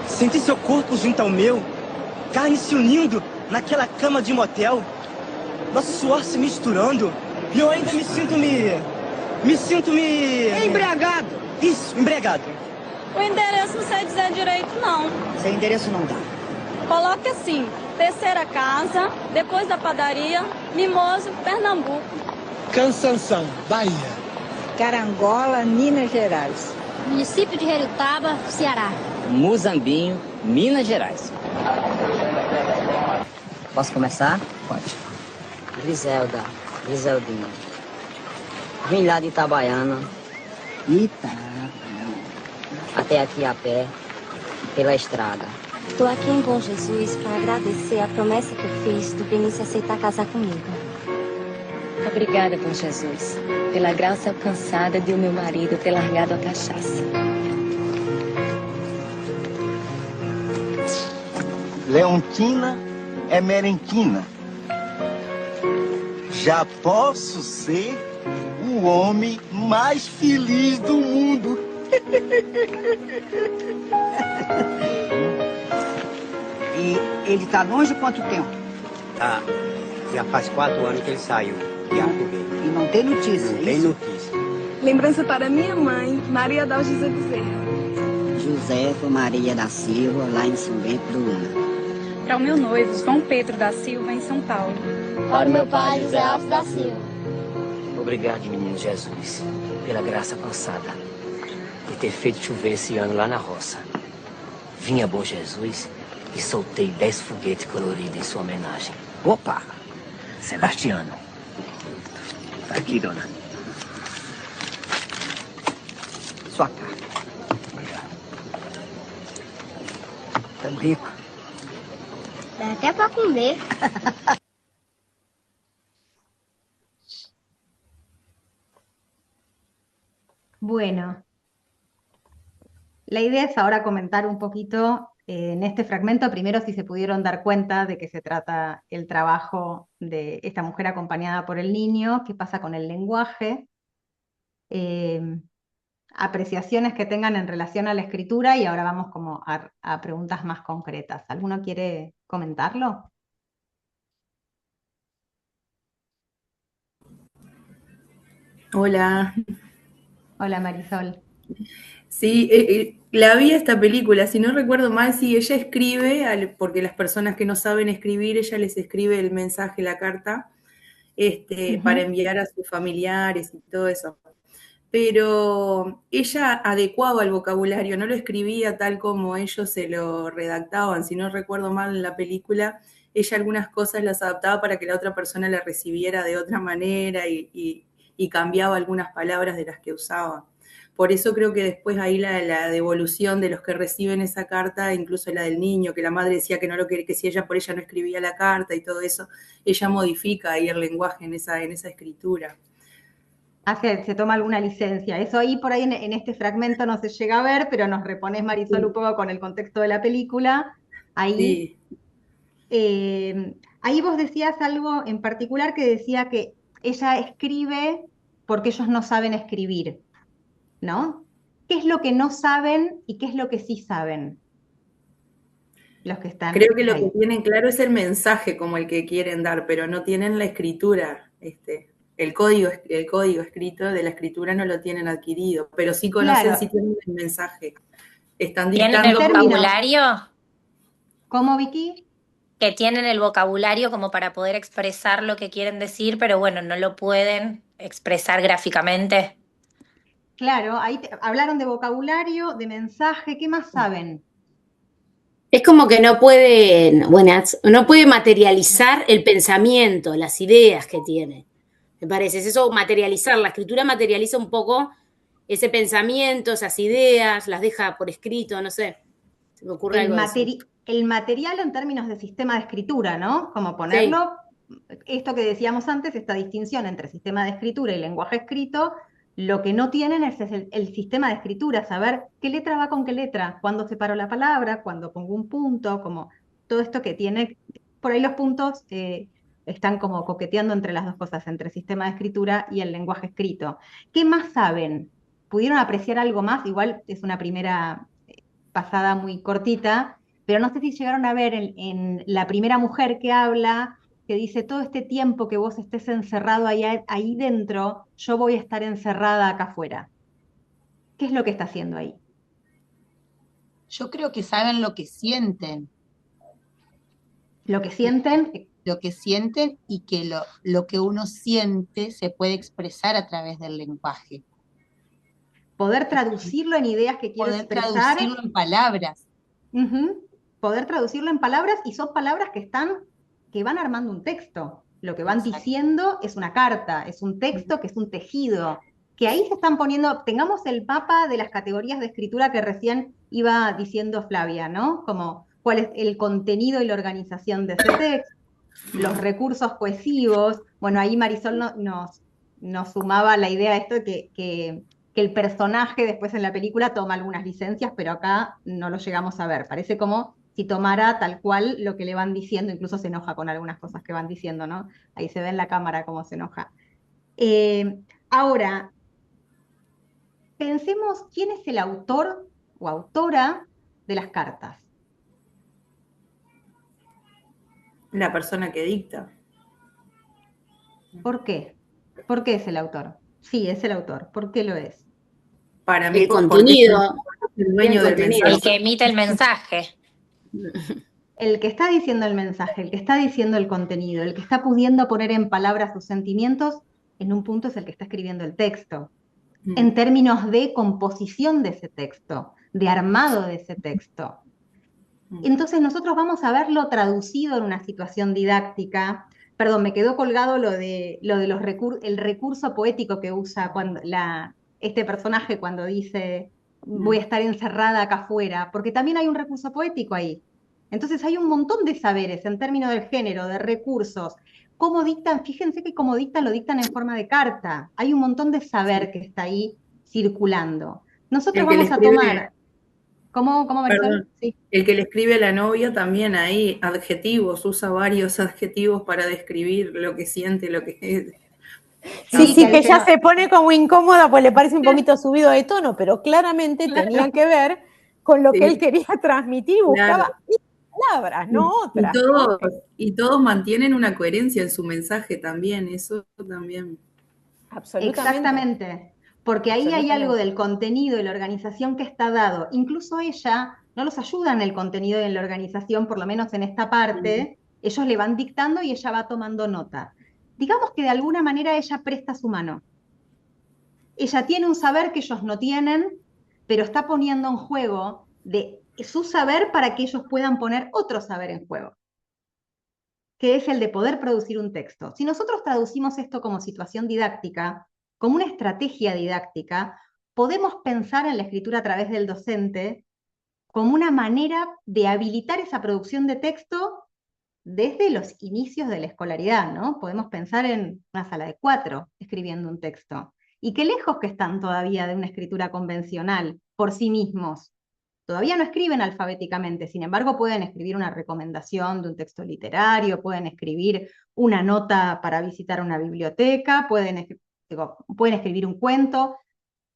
Senti seu corpo junto ao meu, carne se unindo naquela cama de motel, nosso suor se misturando, e eu ainda me sinto Embriagado! Isso, embriagado. O endereço não sei dizer direito, não. Sem endereço não dá. Coloque assim, terceira casa, depois da padaria, Mimoso, Pernambuco. Cansanção, Bahia. Carangola, Minas Gerais. Município de Herutaba, Ceará. Muzambinho, Minas Gerais. Posso começar? Pode. Griseldinha. Vim lá de Itabaiana. Até aqui a pé, pela estrada. Estou aqui em Bom Jesus para agradecer a promessa que eu fiz do Benício aceitar casar comigo. Obrigada, Bom Jesus, pela graça alcançada de o meu marido ter largado a cachaça. Leontina é merenquina. Já posso ser o homem mais feliz do mundo. E ele tá longe quanto tempo? Tá. Já faz 4 anos que ele saiu de Arco Verde. E não tem notícia, Não tem notícia. Lembrança para minha mãe, Maria Dalgisa Bezerra. Josefa Maria da Silva, lá em São Bento do Una. Para o meu noivo, João Pedro da Silva, em São Paulo. Para o meu pai, José Alves da Silva. Obrigado, menino Jesus, pela graça alcançada de ter feito chover esse ano lá na roça. Vinha Bom Jesus e soltei 10 foguetes coloridos em sua homenagem. Opa! Sebastiano. Tá aqui, dona. Sua carta. Obrigado. Tamo rico. Dá até pra comer. Bueno, la idea es ahora comentar un poquito en este fragmento, primero si se pudieron dar cuenta de que se trata el trabajo de esta mujer acompañada por el niño, qué pasa con el lenguaje, apreciaciones que tengan en relación a la escritura y ahora vamos como a preguntas más concretas. ¿Alguno quiere comentarlo? Hola. Hola Marisol. Sí, la vi esta película, si no recuerdo mal, sí, ella escribe, porque las personas que no saben escribir, ella les escribe el mensaje, la carta, para enviar a sus familiares y todo eso. Pero ella adecuaba el vocabulario, no lo escribía tal como ellos se lo redactaban, si no recuerdo mal en la película, ella algunas cosas las adaptaba para que la otra persona la recibiera de otra manera y cambiaba algunas palabras de las que usaba. Por eso creo que después ahí la devolución de los que reciben esa carta, incluso la del niño, que la madre decía que no lo quería, que si ella por ella no escribía la carta y todo eso, ella modifica ahí el lenguaje en esa escritura. Se toma alguna licencia. Eso ahí por ahí en este fragmento no se llega a ver, pero nos repones, Marisol, un poco con el contexto de la película. Ahí, ahí vos decías algo en particular que decía que ella escribe porque ellos no saben escribir. ¿no? ¿Qué es lo que no saben y qué es lo que sí saben? Los que están Creo que lo ahí. que tienen claro es el mensaje como el que quieren dar, pero no tienen la escritura. El código escrito de la escritura no lo tienen adquirido, pero sí conocen Claro. si tienen el mensaje. Están ¿Tienen el dictando. vocabulario? ¿Cómo, Vicky? Que tienen el vocabulario como para poder expresar lo que quieren decir, pero bueno, no lo pueden expresar gráficamente. Claro, ahí hablaron de vocabulario, de mensaje, ¿qué más saben? Es como que no pueden, no puede materializar el pensamiento, las ideas que tiene. Me parece, es eso, materializar. La escritura materializa un poco ese pensamiento, esas ideas, las deja por escrito, no sé. Se me ocurre algo de eso. El material en términos de sistema de escritura, ¿no? Como ponerlo, esto que decíamos antes, esta distinción entre sistema de escritura y lenguaje escrito, lo que no tienen es el sistema de escritura, saber qué letra va con qué letra, cuándo separo la palabra, cuándo pongo un punto, como todo esto que tiene, por ahí los puntos están como coqueteando entre las dos cosas, entre sistema de escritura y el lenguaje escrito. ¿Qué más saben? ¿Pudieron apreciar algo más? Igual es una primera pasada muy cortita, pero no sé si llegaron a ver en la primera mujer que habla, que dice, todo este tiempo que vos estés encerrado ahí dentro, yo voy a estar encerrada acá afuera. ¿Qué es lo que está haciendo ahí? Yo creo que saben lo que sienten. Lo que sienten. Lo que sienten y que lo que uno siente se puede expresar a través del lenguaje. Poder traducirlo en ideas que quiero expresar. Poder traducirlo en palabras. Poder traducirlo en palabras, y son palabras que van armando un texto. Lo que van diciendo es una carta, es un texto que es un tejido, que ahí se están poniendo, tengamos el mapa de las categorías de escritura que recién iba diciendo Flavia, ¿no? Como cuál es el contenido y la organización de ese texto, los recursos cohesivos. Bueno, ahí Marisol nos sumaba la idea de esto que el personaje después en la película toma algunas licencias, pero acá no lo llegamos a ver. Parece como si tomara tal cual lo que le van diciendo, incluso se enoja con algunas cosas que van diciendo, ¿no? Ahí se ve en la cámara cómo se enoja. Ahora, pensemos quién es el autor o autora de las cartas. La persona que dicta. ¿Por qué? ¿Por qué es el autor? Sí, es el autor. ¿Por qué lo es? Para mí, el contenido. El dueño del mensaje. El que emite el mensaje. El que está diciendo el mensaje, el que está diciendo el contenido, el que está pudiendo poner en palabras sus sentimientos, en un punto es el que está escribiendo el texto. En términos de composición de ese texto, de armado de ese texto. Entonces nosotros vamos a verlo traducido en una situación didáctica. Perdón, me quedó colgado lo de el recurso poético que usa este personaje cuando dice voy a estar encerrada acá afuera, porque también hay un recurso poético ahí. Entonces hay un montón de saberes en términos del género, de recursos. ¿Cómo dictan? Fíjense que como dictan, lo dictan en forma de carta. Hay un montón de saber que está ahí circulando. Nosotros vamos a tomar... ¿Cómo Marisol? Sí. El que le escribe a la novia también ahí, adjetivos, usa varios adjetivos para describir lo que siente, lo que es. Sí, que ya se pone como incómoda, pues le parece un poquito subido de tono, pero claramente tenía que ver con lo que él quería transmitir, buscaba palabras, no otras. Y todos mantienen una coherencia en su mensaje también, eso también. Absolutamente. Exactamente. Porque ahí hay algo del contenido y la organización que está dado. Incluso ella no los ayuda en el contenido y en la organización, por lo menos en esta parte. Ellos le van dictando y ella va tomando nota. Digamos que de alguna manera ella presta su mano. Ella tiene un saber que ellos no tienen, pero está poniendo en juego de su saber para que ellos puedan poner otro saber en juego, que es el de poder producir un texto. Si nosotros traducimos esto como situación didáctica, como una estrategia didáctica, podemos pensar en la escritura a través del docente como una manera de habilitar esa producción de texto desde los inicios de la escolaridad, ¿no? Podemos pensar en una sala de 4 escribiendo un texto. Y qué lejos que están todavía de una escritura convencional por sí mismos. Todavía no escriben alfabéticamente, sin embargo pueden escribir una recomendación de un texto literario, pueden escribir una nota para visitar una biblioteca, pueden escribir un cuento.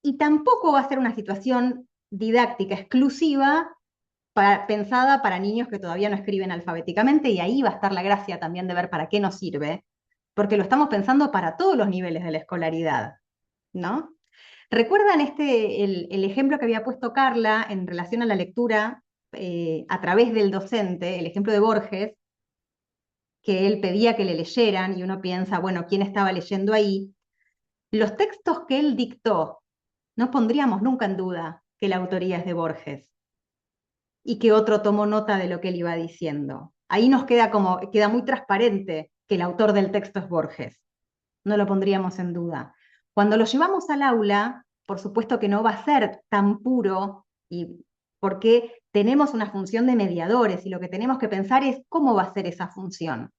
y tampoco va a ser una situación didáctica exclusiva pensada para niños que todavía no escriben alfabéticamente, y ahí va a estar la gracia también de ver para qué nos sirve, porque lo estamos pensando para todos los niveles de la escolaridad, ¿no? ¿Recuerdan el ejemplo que había puesto Carla en relación a la lectura a través del docente, el ejemplo de Borges, que él pedía que le leyeran, y uno piensa, bueno, ¿quién estaba leyendo ahí? Los textos que él dictó, no pondríamos nunca en duda que la autoría es de Borges y que otro tomó nota de lo que él iba diciendo. Ahí nos queda muy transparente que el autor del texto es Borges. No lo pondríamos en duda. Cuando lo llevamos al aula, por supuesto que no va a ser tan puro, y porque tenemos una función de mediadores, y lo que tenemos que pensar es cómo va a ser esa función.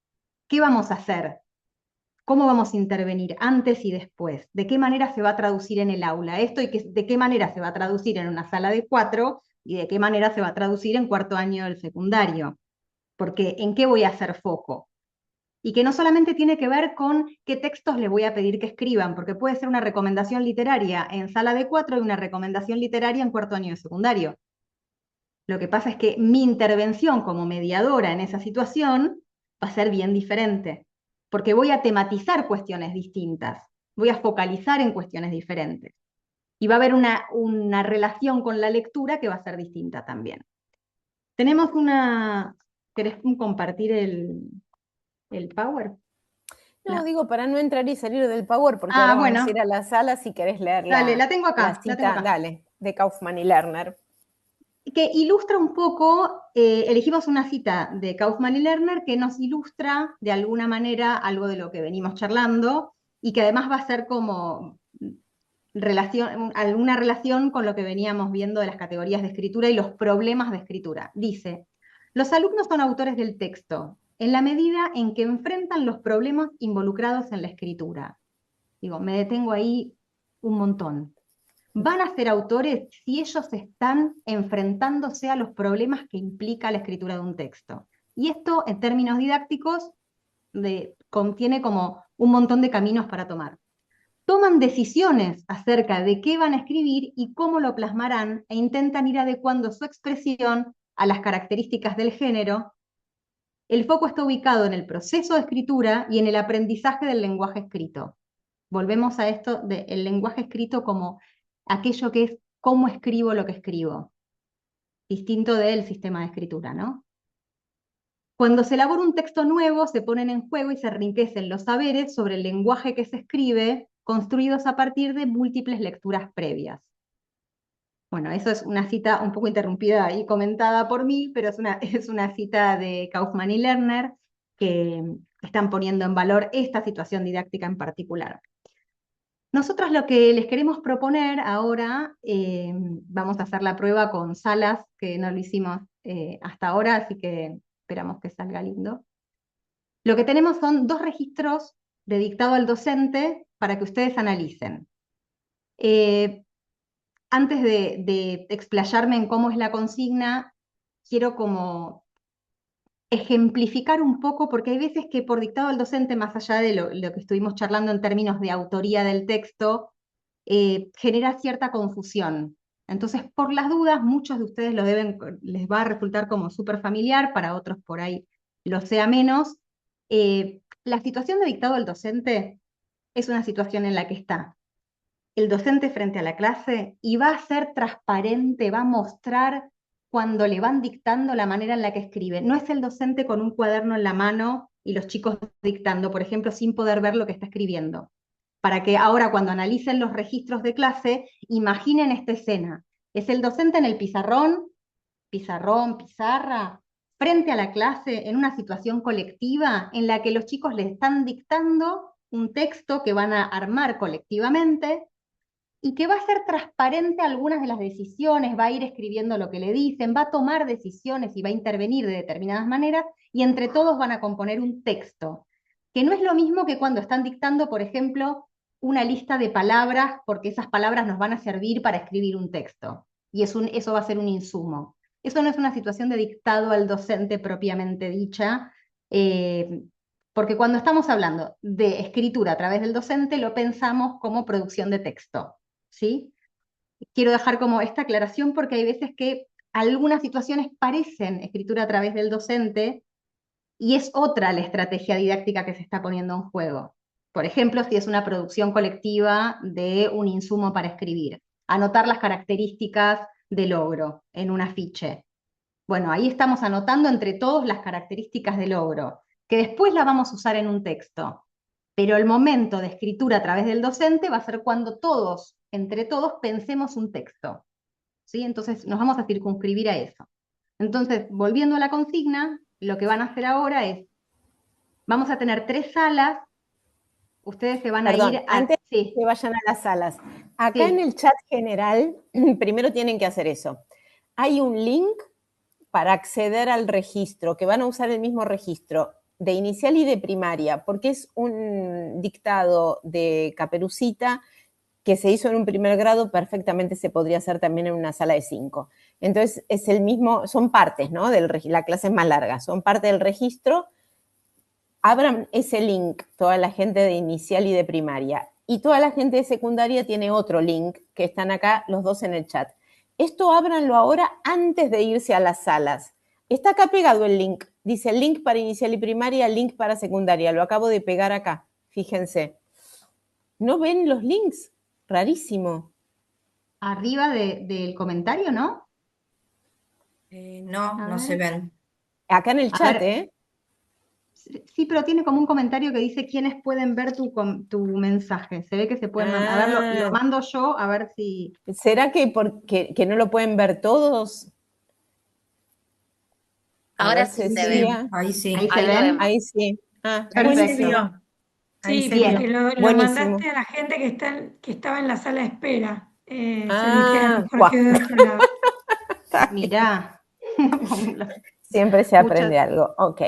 ¿Qué vamos a hacer? ¿Cómo vamos a intervenir antes y después? ¿De qué manera se va a traducir en el aula esto, y de qué manera se va a traducir en una sala de 4, y de qué manera se va a traducir en cuarto año del secundario? Porque ¿en qué voy a hacer foco? Y que no solamente tiene que ver con qué textos le voy a pedir que escriban, porque puede ser una recomendación literaria en sala de 4 y una recomendación literaria en cuarto año de secundario. Lo que pasa es que mi intervención como mediadora en esa situación va a ser bien diferente, porque voy a tematizar cuestiones distintas, voy a focalizar en cuestiones diferentes. Y va a haber una relación con la lectura que va a ser distinta también. Tenemos ¿querés compartir el Power? No, digo, para no entrar y salir del Power, porque ahora vamos a ir a la sala si querés leer dale, la tengo acá, la cita, dale, de Kaufman y Lerner. Que ilustra un poco, elegimos una cita de Kaufman y Lerner que nos ilustra de alguna manera algo de lo que venimos charlando, y que además va a ser como alguna relación con lo que veníamos viendo de las categorías de escritura y los problemas de escritura. Dice: los alumnos son autores del texto en la medida en que enfrentan los problemas involucrados en la escritura. Digo, me detengo ahí un montón. Van a ser autores si ellos están enfrentándose a los problemas que implica la escritura de un texto. Y esto, en términos didácticos, contiene como un montón de caminos para tomar. Toman decisiones acerca de qué van a escribir y cómo lo plasmarán, e intentan ir adecuando su expresión a las características del género. El foco está ubicado en el proceso de escritura y en el aprendizaje del lenguaje escrito. Volvemos a esto del lenguaje escrito como aquello que es cómo escribo lo que escribo, distinto del sistema de escritura, ¿no? Cuando se elabora un texto nuevo, se ponen en juego y se enriquecen los saberes sobre el lenguaje que se escribe, construidos a partir de múltiples lecturas previas. Bueno, eso es una cita un poco interrumpida y comentada por mí, pero es una cita de Kaufman y Lerner que están poniendo en valor esta situación didáctica en particular. Nosotros lo que les queremos proponer ahora, vamos a hacer la prueba con salas, que no lo hicimos hasta ahora, así que esperamos que salga lindo. Lo que tenemos son 2 registros de dictado al docente para que ustedes analicen. Antes de explayarme en cómo es la consigna, quiero como ejemplificar un poco, porque hay veces que por dictado al docente, más allá de lo que estuvimos charlando en términos de autoría del texto, genera cierta confusión. Entonces, por las dudas, muchos de ustedes les va a resultar como súper familiar, para otros por ahí lo sea menos. La situación de dictado al docente es una situación en la que está el docente frente a la clase y va a ser transparente, va a mostrar cuando le van dictando la manera en la que escribe. No es el docente con un cuaderno en la mano y los chicos dictando, por ejemplo, sin poder ver lo que está escribiendo. Para que ahora, cuando analicen los registros de clase, imaginen esta escena. Es el docente en el pizarrón, pizarra, frente a la clase, en una situación colectiva en la que los chicos le están dictando un texto que van a armar colectivamente, y que va a ser transparente algunas de las decisiones, va a ir escribiendo lo que le dicen, va a tomar decisiones y va a intervenir de determinadas maneras, y entre todos van a componer un texto, que no es lo mismo que cuando están dictando, por ejemplo, una lista de palabras, porque esas palabras nos van a servir para escribir un texto, y eso va a ser un insumo. Eso no es una situación de dictado al docente propiamente dicha, porque cuando estamos hablando de escritura a través del docente, lo pensamos como producción de texto, ¿sí? quiero dejar como esta aclaración porque hay veces que algunas situaciones parecen escritura a través del docente y es otra la estrategia didáctica que se está poniendo en juego. Por ejemplo, si es una producción colectiva de un insumo para escribir, anotar las características del logro en un afiche. Bueno, ahí estamos anotando entre todos las características del logro, que después la vamos a usar en un texto. Pero el momento de escritura a través del docente va a ser cuando todos, entre todos, pensemos un texto. ¿Sí? Entonces nos vamos a circunscribir a eso. Entonces, volviendo a la consigna, lo que van a hacer ahora es, vamos a tener 3 salas, ustedes se van a ir a... Antes que vayan a las salas, acá en el chat general, primero tienen que hacer eso. Hay un link para acceder al registro, que van a usar el mismo registro de inicial y de primaria, porque es un dictado de Caperucita que se hizo en un primer grado, perfectamente se podría hacer también en una sala de 5. Entonces, es el mismo, son partes, ¿no? La clase es más larga, son parte del registro. Abran ese link, toda la gente de inicial y de primaria. Y toda la gente de secundaria tiene otro link, que están acá los dos en el chat. Esto ábranlo ahora antes de irse a las salas. Está acá pegado el link. Dice link para inicial y primaria, link para secundaria. Lo acabo de pegar acá, fíjense. ¿No ven los links? Rarísimo. Arriba del comentario, ¿no? No, no se ven. Acá en el chat, Sí, pero tiene como un comentario que dice quiénes pueden ver tu mensaje. Se ve que se pueden mandar. A ver, lo mando yo, a ver si... ¿Será que que no lo pueden ver todos? Ahora sí se ve. Ahí sí. Ahí se ven. Ahí sí. Ah, perfecto. Ahí Sí, se vio. porque lo mandaste a la gente que estaba en la sala de espera. Se dijeron porque de otro lado. Mirá. Siempre se aprende algo. Ok.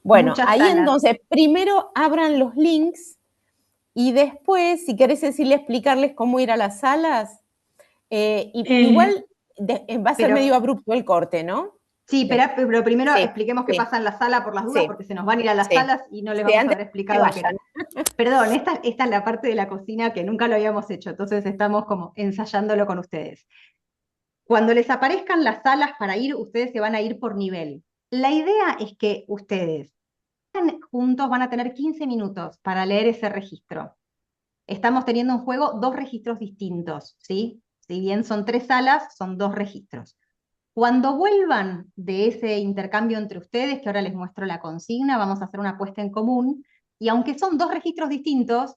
Bueno, ahí salas. entonces, primero abran los links y después, si querés decirle, explicarles cómo ir a las salas, igual va a ser medio abrupto el corte, ¿no? Sí, pero primero expliquemos qué pasa en la sala por las dudas, porque se nos van a ir a las salas y no les vamos a haber explicado qué era. Perdón, esta es la parte de la cocina que nunca lo habíamos hecho, entonces estamos como ensayándolo con ustedes. Cuando les aparezcan las salas para ir, ustedes se van a ir por nivel. La idea es que ustedes juntos van a tener 15 minutos para leer ese registro. Estamos teniendo en juego 2 registros distintos, ¿sí? Si bien son 3 salas, son 2 registros. Cuando vuelvan de ese intercambio entre ustedes, que ahora les muestro la consigna, vamos a hacer una apuesta en común, y aunque son 2 registros distintos,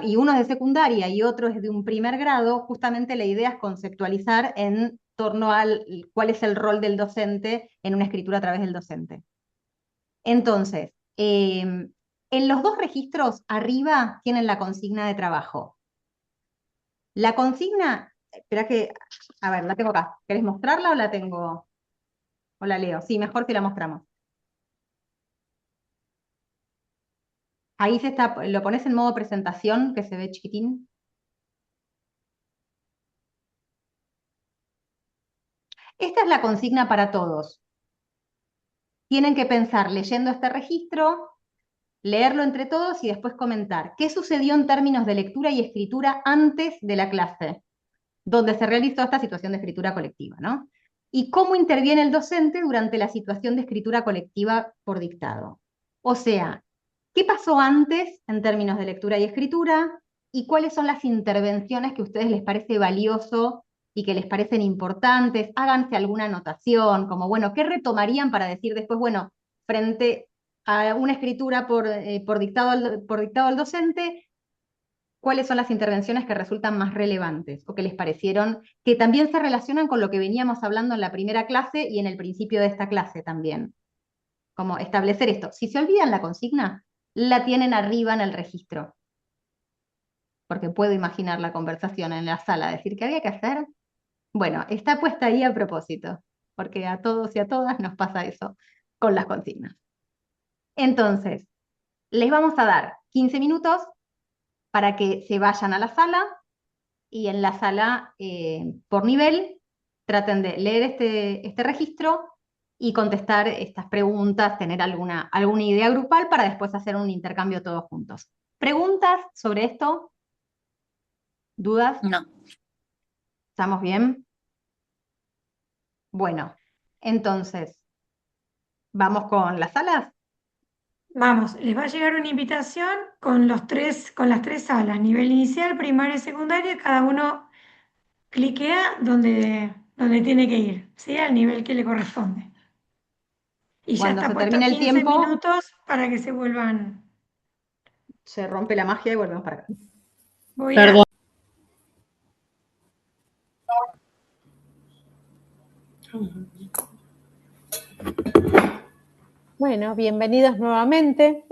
y uno es de secundaria y otro es de un primer grado, justamente la idea es conceptualizar en torno al cuál es el rol del docente en una escritura a través del docente. Entonces, en los 2 registros arriba tienen la consigna de trabajo. La consigna, espera que, a ver, la tengo acá. ¿Querés mostrarla o la tengo? ¿O la leo? Sí, mejor que la mostramos. Ahí lo pones en modo presentación, que se ve chiquitín. Esta es la consigna para todos. Tienen que pensar leyendo este registro, leerlo entre todos y después comentar qué sucedió en términos de lectura y escritura antes de la clase, donde se realizó esta situación de escritura colectiva, ¿no? Y cómo interviene el docente durante la situación de escritura colectiva por dictado. O sea, ¿qué pasó antes en términos de lectura y escritura? ¿Y cuáles son las intervenciones que a ustedes les parece valioso y que les parecen importantes? Háganse alguna anotación, como, bueno, ¿qué retomarían para decir después, bueno, frente a una escritura por dictado al docente, cuáles son las intervenciones que resultan más relevantes o que les parecieron, que también se relacionan con lo que veníamos hablando en la primera clase y en el principio de esta clase también? Como establecer esto. Si se olvidan la consigna, la tienen arriba en el registro. Porque puedo imaginar la conversación en la sala, decir, ¿qué había que hacer? Bueno, está puesta ahí a propósito, porque a todos y a todas nos pasa eso con las consignas. Entonces, les vamos a dar 15 minutos para que se vayan a la sala y en la sala, por nivel, traten de leer este registro y contestar estas preguntas, tener alguna idea grupal para después hacer un intercambio todos juntos. ¿Preguntas sobre esto? ¿Dudas? No. ¿Estamos bien? Bueno, entonces, ¿vamos con las salas? Vamos, les va a llegar una invitación con las tres salas, nivel inicial, primaria y secundaria, cada uno cliquea donde tiene que ir, ¿sí? Al nivel que le corresponde. Y ya Cuando está se puesto termine el 15 tiempo, minutos para que se vuelvan. se rompe la magia y volvemos para acá. Voy a. Bueno, bienvenidos nuevamente.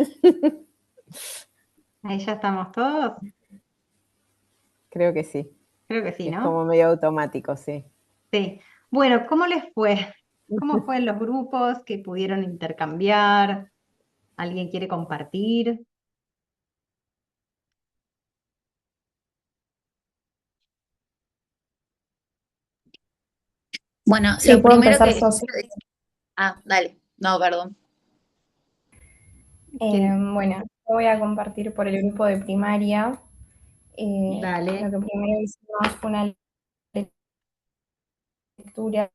Ahí ya estamos todos. Creo que sí. Creo que sí, Es ¿no? como medio automático, sí. Sí. Bueno, ¿cómo les fue? ¿Cómo fue en los grupos que pudieron intercambiar? ¿Alguien quiere compartir? Bueno, Sí, lo puedo primero empezar, que... Sosi. Ah, dale. No, perdón. Bueno, yo voy a compartir por el grupo de primaria. Dale. Lo que primero hicimos fue una lectura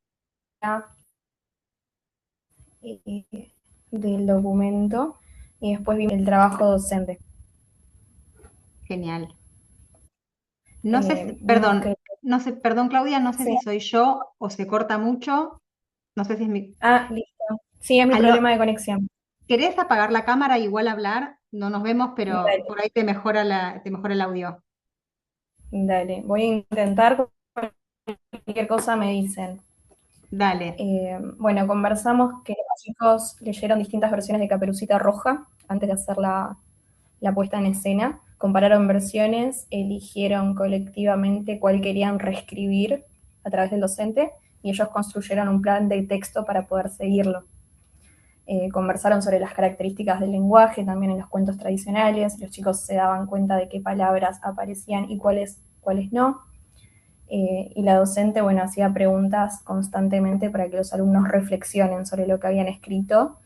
del documento y después vimos el trabajo docente. Genial. No sé, Vimos perdón, que- no sé, perdón, Claudia, no sé Sí. si soy yo o se corta mucho. No sé si es mi. Ah, listo. Sí, es mi Aló, problema de conexión. ¿querés apagar la cámara y igual hablar? No nos vemos, pero Dale. por ahí te mejora el audio. Dale, voy a intentar, cualquier cosa me dicen. Dale. Bueno, conversamos que los chicos leyeron distintas versiones de Caperucita Roja antes de hacer la puesta en escena, compararon versiones, eligieron colectivamente cuál querían reescribir a través del docente y ellos construyeron un plan de texto para poder seguirlo. Conversaron sobre las características del lenguaje también en los cuentos tradicionales, los chicos se daban cuenta de qué palabras aparecían y cuáles no. Y la docente, bueno, hacía preguntas constantemente para que los alumnos reflexionen sobre lo que habían escrito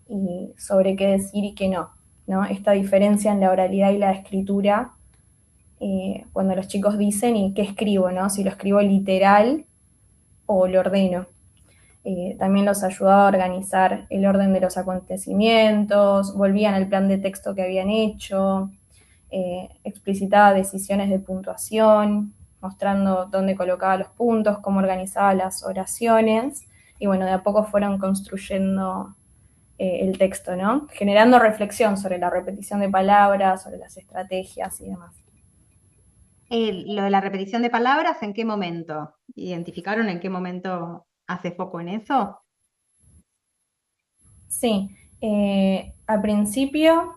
y sobre qué decir y qué no, ¿no? Esta diferencia en la oralidad y la escritura, cuando los chicos dicen y qué escribo, ¿no? Si lo escribo literal o lo ordeno. También los ayudaba a organizar el orden de los acontecimientos, volvían al plan de texto que habían hecho, explicitaba decisiones de puntuación, mostrando dónde colocaba los puntos, cómo organizaba las oraciones, y bueno, de a poco fueron construyendo el texto, ¿no? Generando reflexión sobre la repetición de palabras, sobre las estrategias y demás. Lo de la repetición de palabras, ¿en qué momento? ¿Identificaron en qué momento hace foco en eso? Sí, al principio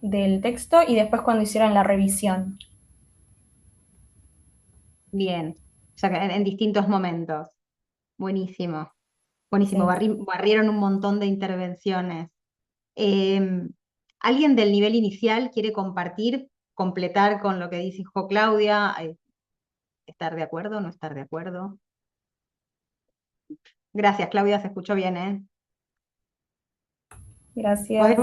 del texto y después cuando hicieron la revisión. Bien, o sea, que en distintos momentos. Buenísimo, buenísimo. Sí. Barrieron un montón de intervenciones. ¿Alguien del nivel inicial quiere compartir, completar con lo que dijo Claudia? ¿Estar de acuerdo o no estar de acuerdo? Gracias, Claudia, se escuchó bien, ¿eh? Gracias.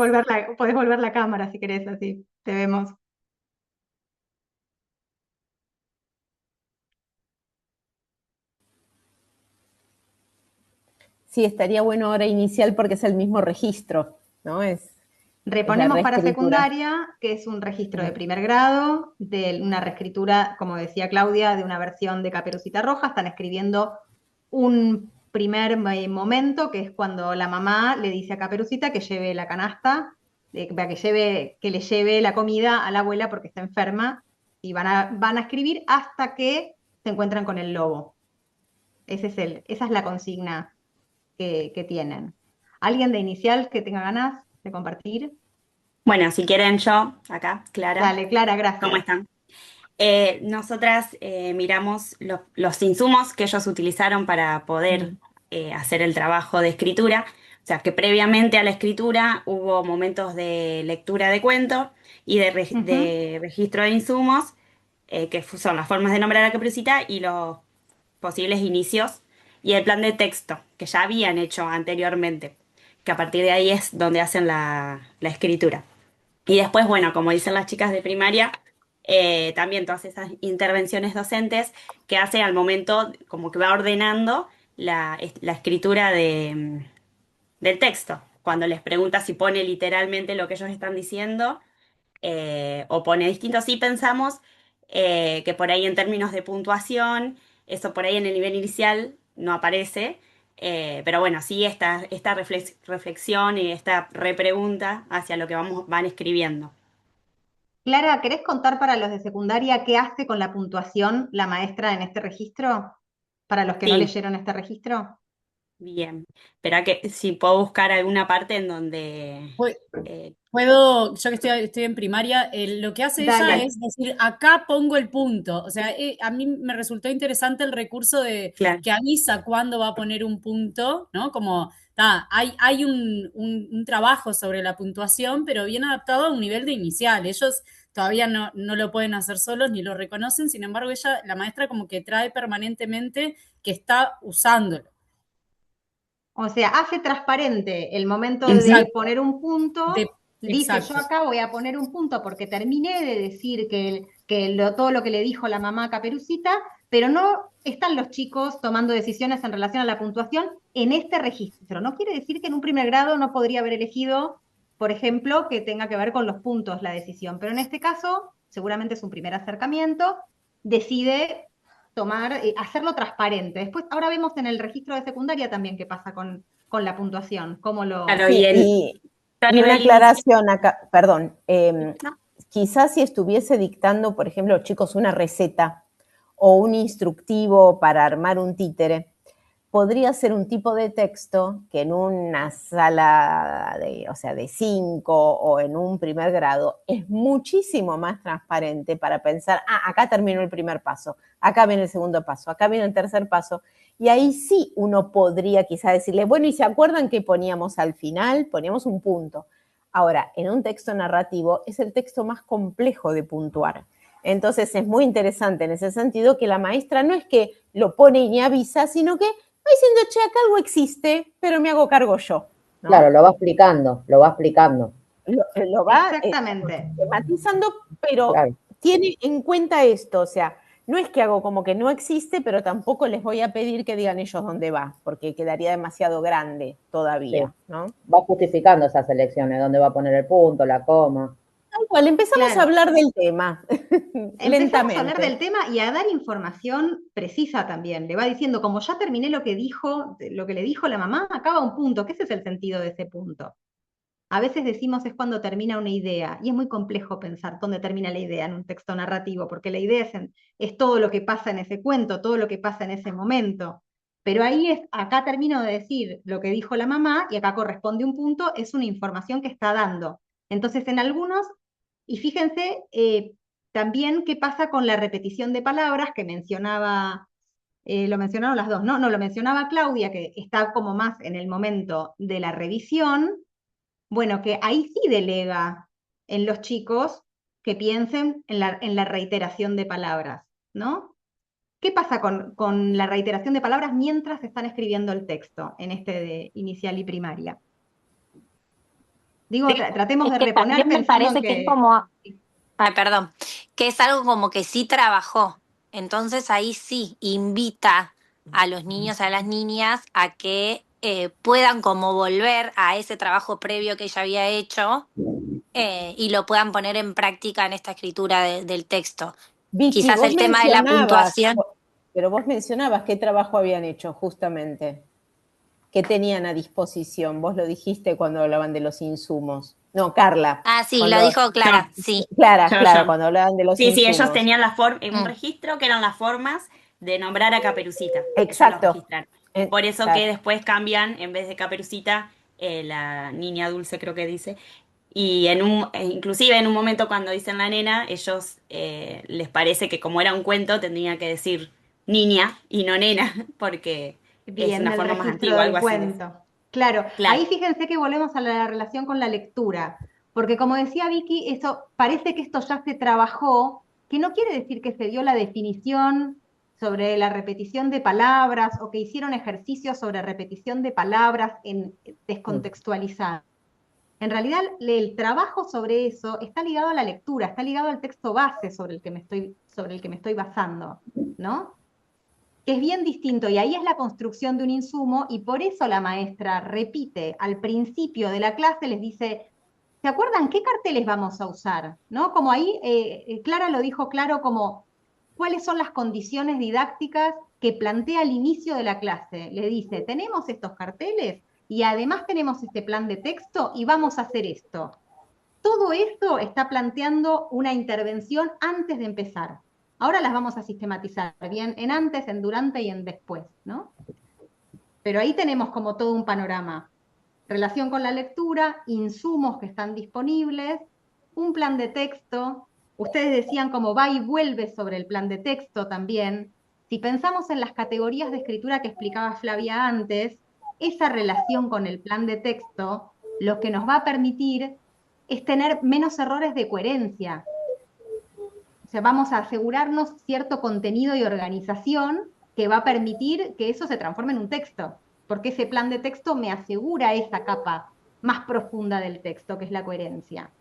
Podés volver la cámara si querés, así te vemos. Sí, estaría bueno ahora inicial porque es el mismo registro, ¿no? Reponemos para secundaria, que es un registro de primer grado, de una reescritura, como decía Claudia, de una versión de Caperucita Roja. Están escribiendo un primer momento, que es cuando la mamá le dice a Caperucita que lleve la canasta, que le lleve la comida a la abuela porque está enferma, y van a escribir hasta que se encuentran con el lobo. Esa es la consigna que tienen. ¿Alguien de inicial que tenga ganas de compartir? Bueno, si quieren yo, acá, Clara. Dale, Clara, gracias. ¿Cómo están? Nosotras miramos los insumos que ellos utilizaron para poder hacer el trabajo de escritura. O sea, que previamente a la escritura hubo momentos de lectura de cuento y de registro de insumos, que son las formas de nombrar a Caperucita y los posibles inicios, y el plan de texto, que ya habían hecho anteriormente, que a partir de ahí es donde hacen la escritura. Y después, bueno, como dicen las chicas de primaria, también todas esas intervenciones docentes que hace al momento como que va ordenando la escritura del texto. Cuando les pregunta si pone literalmente lo que ellos están diciendo o pone distinto. Sí pensamos que por ahí en términos de puntuación, eso por ahí en el nivel inicial no aparece, pero bueno, sí esta reflexión y esta repregunta hacia lo que van escribiendo. Clara, ¿querés contar para los de secundaria qué hace con la puntuación la maestra en este registro? Para los que no Sí. leyeron este registro. Bien, espera que si puedo buscar alguna parte en donde... Puedo, yo que estoy en primaria, lo que hace ella Dale. es decir, acá pongo el punto. O sea, a mí me resultó interesante el recurso de Claro. que avisa cuándo va a poner un punto, ¿no? Como, hay un trabajo sobre la puntuación, pero bien adaptado a un nivel de inicial. Ellos todavía no lo pueden hacer solos ni lo reconocen, sin embargo, la maestra como que trae permanentemente que está usándolo. O sea, hace transparente el momento Exacto. de poner un punto, dice exacto. yo acá voy a poner un punto porque terminé de decir todo lo que le dijo la mamá a Caperucita, pero no están los chicos tomando decisiones en relación a la puntuación en este registro. No quiere decir que en un primer grado no podría haber elegido, por ejemplo, que tenga que ver con los puntos la decisión, pero en este caso, seguramente es un primer acercamiento, decide hacerlo transparente. Después, ahora vemos en el registro de secundaria también qué pasa con la puntuación, cómo lo... Claro, Sí, y una aclaración acá, perdón, quizás si estuviese dictando, por ejemplo, chicos, una receta o un instructivo para armar un títere, podría ser un tipo de texto que en una sala de 5 o en un primer grado es muchísimo más transparente para pensar, acá terminó el primer paso, acá viene el segundo paso, acá viene el tercer paso, y ahí sí uno podría quizá decirle, bueno, ¿y se acuerdan que poníamos al final? Poníamos un punto. Ahora, en un texto narrativo es el texto más complejo de puntuar. Entonces es muy interesante en ese sentido que la maestra no es que lo pone y ni avisa, sino que va diciendo, che, acá algo existe, pero me hago cargo yo, ¿no? Claro, lo va explicando. Lo va exactamente. matizando, pero claro, tiene en cuenta esto, o sea, no es que hago como que no existe, pero tampoco les voy a pedir que digan ellos dónde va, porque quedaría demasiado grande todavía, sí, ¿no? Va justificando esas elecciones, dónde va a poner el punto, la coma. Tal cual, empezamos a hablar del tema. Empezamos a hablar del tema y a dar información precisa también. Le va diciendo, como ya terminé lo que le dijo la mamá, acaba un punto. ¿Qué es el sentido de ese punto? A veces decimos es cuando termina una idea, y es muy complejo pensar dónde termina la idea en un texto narrativo, porque la idea es todo lo que pasa en ese cuento, todo lo que pasa en ese momento. Pero ahí acá termino de decir lo que dijo la mamá, y acá corresponde un punto, es una información que está dando. Entonces, en algunos, y fíjense también qué pasa con la repetición de palabras que mencionaba, lo mencionaron las dos, ¿no? No, lo mencionaba Claudia, que está como más en el momento de la revisión. Bueno, que ahí sí delega en los chicos que piensen en la reiteración de palabras, ¿no? ¿Qué pasa con la reiteración de palabras mientras están escribiendo el texto en este de inicial y primaria? Digo, tratemos de reponer también me parece que es como... Ay, perdón. Que es algo como que sí trabajó. Entonces ahí sí invita a los niños, a las niñas, a que puedan como volver a ese trabajo previo que ella había hecho y lo puedan poner en práctica en esta escritura del texto. Vicky, quizás el tema de la puntuación... Pero vos mencionabas qué trabajo habían hecho justamente, qué tenían a disposición. Vos lo dijiste cuando hablaban de los insumos. No, Carla. Ah, sí, lo dijo Clara, sí. Clara, cuando hablaban de los insumos. Sí, ellos tenían un registro que eran las formas de nombrar a Caperucita. Exacto. Por eso claro, que después cambian, en vez de Caperucita, la niña dulce creo que dice. Y inclusive en un momento cuando dicen la nena, ellos les parece que como era un cuento tendría que decir niña y no nena, porque es una forma más antigua, algo cuento. así. Claro, ahí fíjense que volvemos a la relación con la lectura, porque como decía Vicky, parece que esto ya se trabajó, que no quiere decir que se dio la definición sobre la repetición de palabras o que hicieron ejercicios sobre repetición de palabras descontextualizadas. En realidad, el trabajo sobre eso está ligado a la lectura, está ligado al texto base sobre el que me estoy basando, ¿no? Que es bien distinto, y ahí es la construcción de un insumo, y por eso la maestra repite al principio de la clase, les dice, ¿se acuerdan qué carteles vamos a usar? ¿No? Como ahí Clara lo dijo claro, como cuáles son las condiciones didácticas que plantea al inicio de la clase. Le dice, tenemos estos carteles y además tenemos este plan de texto y vamos a hacer esto. Todo esto está planteando una intervención antes de empezar. Ahora las vamos a sistematizar, bien en antes, en durante y en después, ¿no? Pero ahí tenemos como todo un panorama. Relación con la lectura, insumos que están disponibles, un plan de texto. Ustedes decían como va y vuelve sobre el plan de texto también. Si pensamos en las categorías de escritura que explicaba Flavia antes, esa relación con el plan de texto lo que nos va a permitir es tener menos errores de coherencia. O sea, vamos a asegurarnos cierto contenido y organización que va a permitir que eso se transforme en un texto, porque ese plan de texto me asegura esa capa más profunda del texto, que es la coherencia.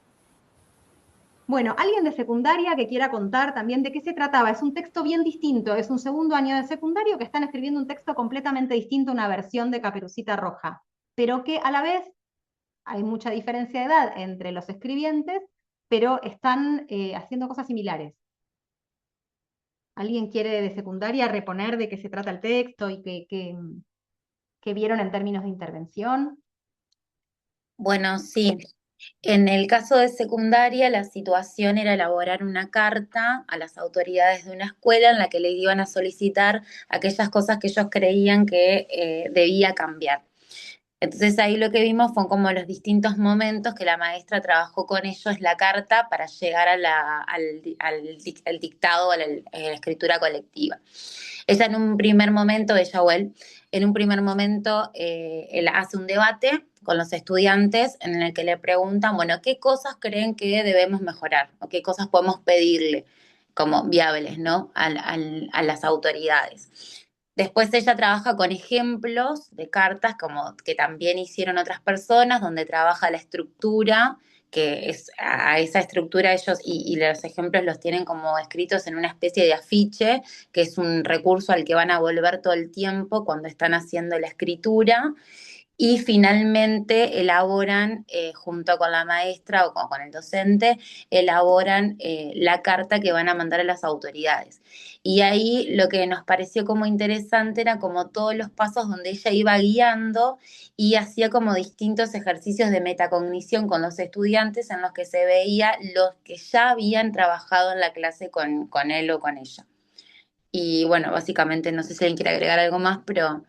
Bueno, alguien de secundaria que quiera contar también de qué se trataba. Es un texto bien distinto, es un segundo año de secundario que están escribiendo un texto completamente distinto, una versión de Caperucita Roja, pero que a la vez hay mucha diferencia de edad entre los escribientes, pero están haciendo cosas similares. ¿Alguien quiere de secundaria reponer de qué se trata el texto y qué vieron en términos de intervención? Bueno, sí. En el caso de secundaria, la situación era elaborar una carta a las autoridades de una escuela en la que le iban a solicitar aquellas cosas que ellos creían que debía cambiar. Entonces ahí lo que vimos fue como los distintos momentos que la maestra trabajó con ellos la carta para llegar a al dictado, a la escritura colectiva. Ella en un primer momento, ella o él, en un primer momento él hace un debate con los estudiantes en el que le preguntan, bueno, ¿qué cosas creen que debemos mejorar? ¿O qué cosas podemos pedirle como viables, ¿no? A las autoridades? Después ella trabaja con ejemplos de cartas como que también hicieron otras personas, donde trabaja la estructura, que es a esa estructura ellos y los ejemplos los tienen como escritos en una especie de afiche, que es un recurso al que van a volver todo el tiempo cuando están haciendo la escritura. Y finalmente elaboran, junto con la maestra o con el docente, elaboran la carta que van a mandar a las autoridades. Y ahí lo que nos pareció como interesante era como todos los pasos donde ella iba guiando y hacía como distintos ejercicios de metacognición con los estudiantes en los que se veía los que ya habían trabajado en la clase con él o con ella. Y bueno, básicamente no sé si alguien quiere agregar algo más, pero...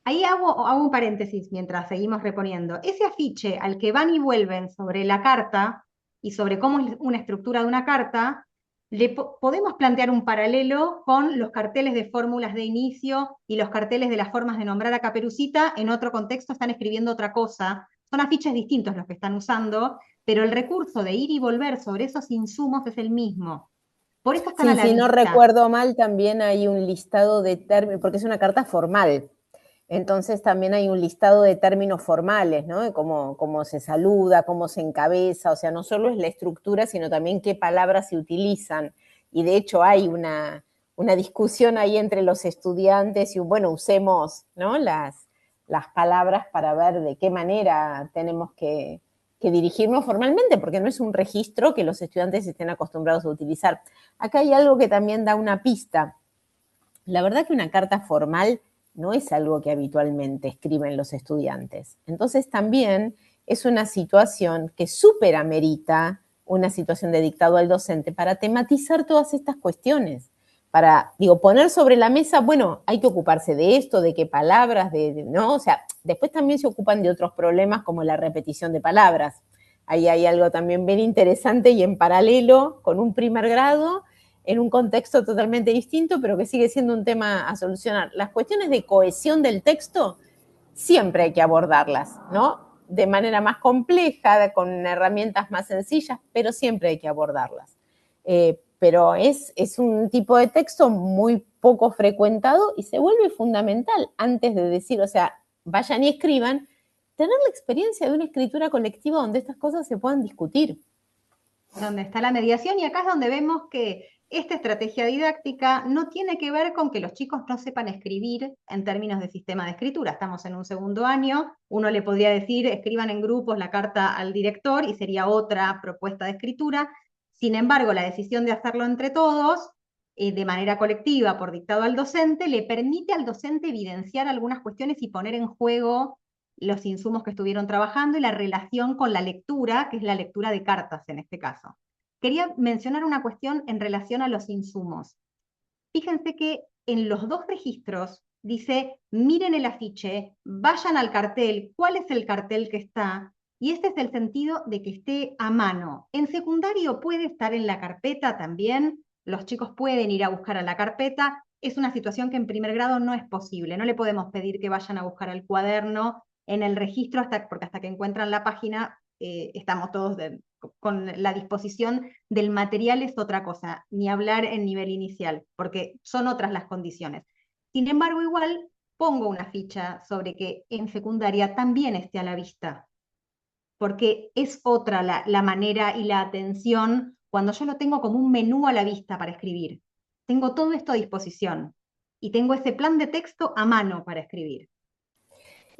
Ahí hago un paréntesis mientras seguimos reponiendo. Ese afiche al que van y vuelven sobre la carta y sobre cómo es una estructura de una carta, podemos plantear un paralelo con los carteles de fórmulas de inicio y los carteles de las formas de nombrar a Caperucita. En otro contexto están escribiendo otra cosa. Son afiches distintos los que están usando, pero el recurso de ir y volver sobre esos insumos es el mismo. Por eso están a la si vista. no recuerdo mal, también hay un listado de términos, porque es una carta formal. Entonces también hay un listado de términos formales, ¿no? Cómo se saluda, cómo se encabeza, o sea, no solo es la estructura, sino también qué palabras se utilizan. Y de hecho hay una discusión ahí entre los estudiantes y, bueno, usemos, ¿no? las palabras para ver de qué manera tenemos que dirigirnos formalmente, porque no es un registro que los estudiantes estén acostumbrados a utilizar. Acá hay algo que también da una pista. La verdad que una carta formal no es algo que habitualmente escriben los estudiantes. Entonces también es una situación que súper amerita una situación de dictado al docente para tematizar todas estas cuestiones, para, poner sobre la mesa, bueno, hay que ocuparse de esto, de qué palabras, ¿no? O sea, después también se ocupan de otros problemas como la repetición de palabras. Ahí hay algo también bien interesante y en paralelo con un primer grado, en un contexto totalmente distinto, pero que sigue siendo un tema a solucionar. Las cuestiones de cohesión del texto siempre hay que abordarlas, ¿no? De manera más compleja, con herramientas más sencillas, pero siempre hay que abordarlas. Pero es un tipo de texto muy poco frecuentado y se vuelve fundamental antes de decir, o sea, vayan y escriban, tener la experiencia de una escritura colectiva donde estas cosas se puedan discutir. Donde está la mediación, y acá es donde vemos que esta estrategia didáctica no tiene que ver con que los chicos no sepan escribir en términos de sistema de escritura. Estamos en un segundo año, uno le podría decir, escriban en grupos la carta al director, y sería otra propuesta de escritura. Sin embargo, la decisión de hacerlo entre todos, de manera colectiva, por dictado al docente, le permite al docente evidenciar algunas cuestiones y poner en juego los insumos que estuvieron trabajando y la relación con la lectura, que es la lectura de cartas en este caso. Quería mencionar una cuestión en relación a los insumos. Fíjense que en los dos registros dice, miren el afiche, vayan al cartel, cuál es el cartel que está, y este es el sentido de que esté a mano. En secundario puede estar en la carpeta también, los chicos pueden ir a buscar a la carpeta, es una situación que en primer grado no es posible, no le podemos pedir que vayan a buscar al cuaderno en el registro, porque hasta que encuentran la página estamos todos con la disposición del material, es otra cosa, ni hablar en nivel inicial, porque son otras las condiciones. Sin embargo, igual pongo una ficha sobre que en secundaria también esté a la vista, porque es otra la manera y la atención cuando yo lo tengo como un menú a la vista para escribir. Tengo todo esto a disposición y tengo ese plan de texto a mano para escribir.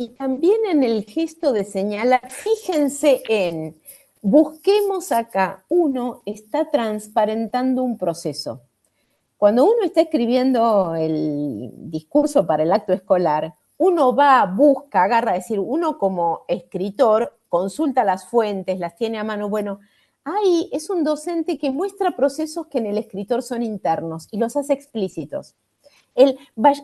Y también en el gesto de señalar, fíjense en, busquemos acá, uno está transparentando un proceso. Cuando uno está escribiendo el discurso para el acto escolar, uno va, busca, agarra, es decir, uno como escritor consulta las fuentes, las tiene a mano. Bueno, ahí es un docente que muestra procesos que en el escritor son internos y los hace explícitos.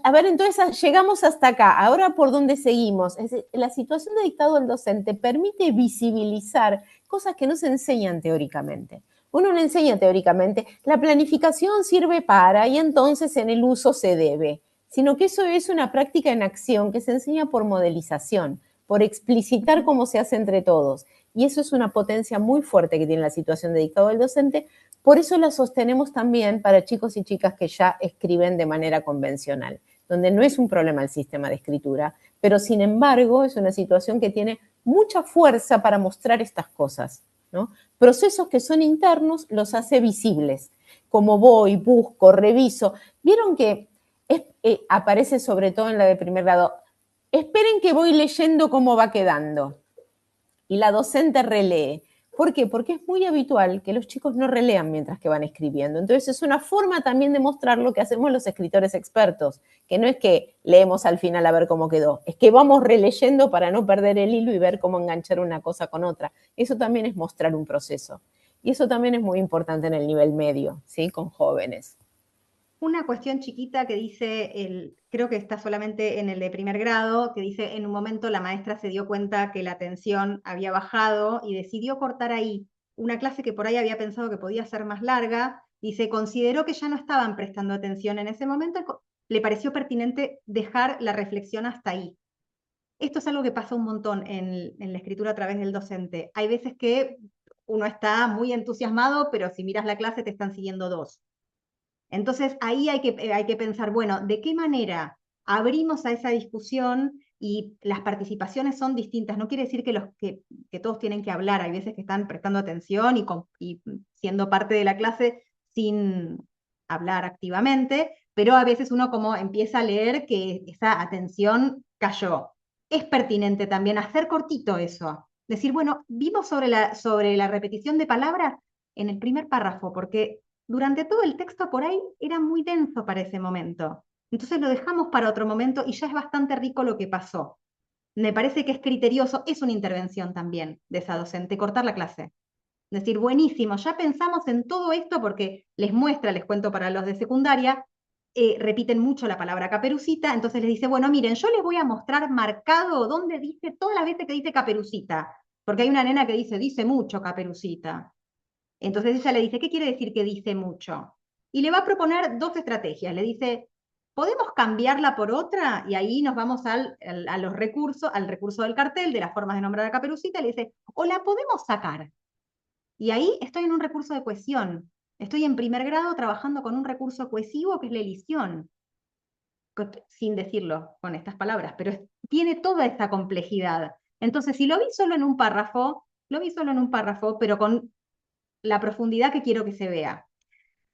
A ver, entonces llegamos hasta acá, ahora ¿por dónde seguimos? Es decir, la situación de dictado del docente permite visibilizar cosas que no se enseñan teóricamente. Uno no enseña teóricamente, la planificación sirve para, y entonces en el uso se debe, sino que eso es una práctica en acción que se enseña por modelización, por explicitar cómo se hace entre todos. Y eso es una potencia muy fuerte que tiene la situación de dictado del docente. Por eso la sostenemos también para chicos y chicas que ya escriben de manera convencional, donde no es un problema el sistema de escritura, pero sin embargo es una situación que tiene mucha fuerza para mostrar estas cosas, ¿no? Procesos que son internos los hace visibles, como voy, busco, reviso. Vieron que aparece sobre todo en la de primer grado, esperen que voy leyendo cómo va quedando. Y la docente relee. ¿Por qué? Porque es muy habitual que los chicos no relean mientras que van escribiendo. Entonces es una forma también de mostrar lo que hacemos los escritores expertos, que no es que leemos al final a ver cómo quedó, es que vamos releyendo para no perder el hilo y ver cómo enganchar una cosa con otra. Eso también es mostrar un proceso. Y eso también es muy importante en el nivel medio, ¿sí? Con jóvenes. Una cuestión chiquita que dice, creo que está solamente en el de primer grado, que dice, en un momento la maestra se dio cuenta que la atención había bajado y decidió cortar ahí una clase que por ahí había pensado que podía ser más larga, y se consideró que ya no estaban prestando atención en ese momento, le pareció pertinente dejar la reflexión hasta ahí. Esto es algo que pasa un montón en la escritura a través del docente. Hay veces que uno está muy entusiasmado, pero si miras la clase te están siguiendo dos. Entonces ahí hay que pensar, bueno, ¿de qué manera abrimos a esa discusión? Y las participaciones son distintas. No quiere decir que todos tienen que hablar. Hay veces que están prestando atención y siendo parte de la clase sin hablar activamente, pero a veces uno como empieza a leer que esa atención cayó. Es pertinente también hacer cortito eso. Decir, bueno, vimos sobre la repetición de palabras en el primer párrafo, porque durante todo el texto por ahí era muy denso para ese momento. Entonces lo dejamos para otro momento y ya es bastante rico lo que pasó. Me parece que es criterioso, es una intervención también de esa docente, cortar la clase. Decir, buenísimo, ya pensamos en todo esto porque les cuento para los de secundaria, repiten mucho la palabra Caperucita, entonces les dice, bueno, miren, yo les voy a mostrar marcado donde dice todas las veces que dice Caperucita, porque hay una nena que dice mucho Caperucita. Entonces ella le dice, ¿qué quiere decir que dice mucho? Y le va a proponer dos estrategias. Le dice, ¿podemos cambiarla por otra? Y ahí nos vamos al recurso del cartel, de las formas de nombrar a Caperucita, y le dice, o la podemos sacar. Y ahí estoy en un recurso de cohesión. Estoy en primer grado trabajando con un recurso cohesivo que es la elisión. Sin decirlo con estas palabras, pero tiene toda esta complejidad. Entonces, si lo vi solo en un párrafo, lo vi solo en un párrafo, pero con la profundidad que quiero que se vea.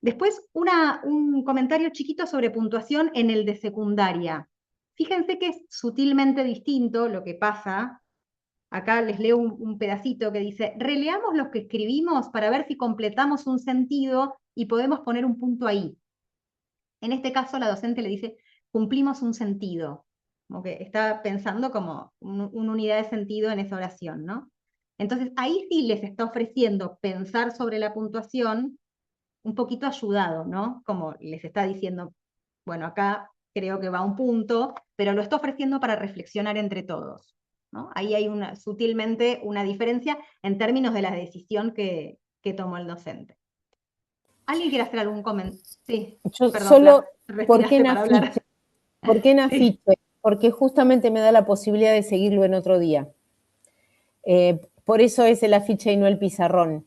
Después, un comentario chiquito sobre puntuación en el de secundaria. Fíjense que es sutilmente distinto lo que pasa. Acá les leo un pedacito que dice, releamos lo que escribimos para ver si completamos un sentido y podemos poner un punto ahí. En este caso, la docente le dice, cumplimos un sentido. Como que está pensando como una unidad de sentido en esa oración, ¿no? Entonces, ahí sí les está ofreciendo pensar sobre la puntuación un poquito ayudado, ¿no? Como les está diciendo, bueno, acá creo que va un punto, pero lo está ofreciendo para reflexionar entre todos, ¿no? Ahí hay sutilmente una diferencia en términos de la decisión que tomó el docente. ¿Alguien quiere hacer algún comentario? Sí, Yo perdón, solo, Flor, ¿por qué respiraste en para hablar. afiche? ¿Por qué en afiche? Porque justamente me da la posibilidad de seguirlo en otro día. Por eso es el afiche y no el pizarrón.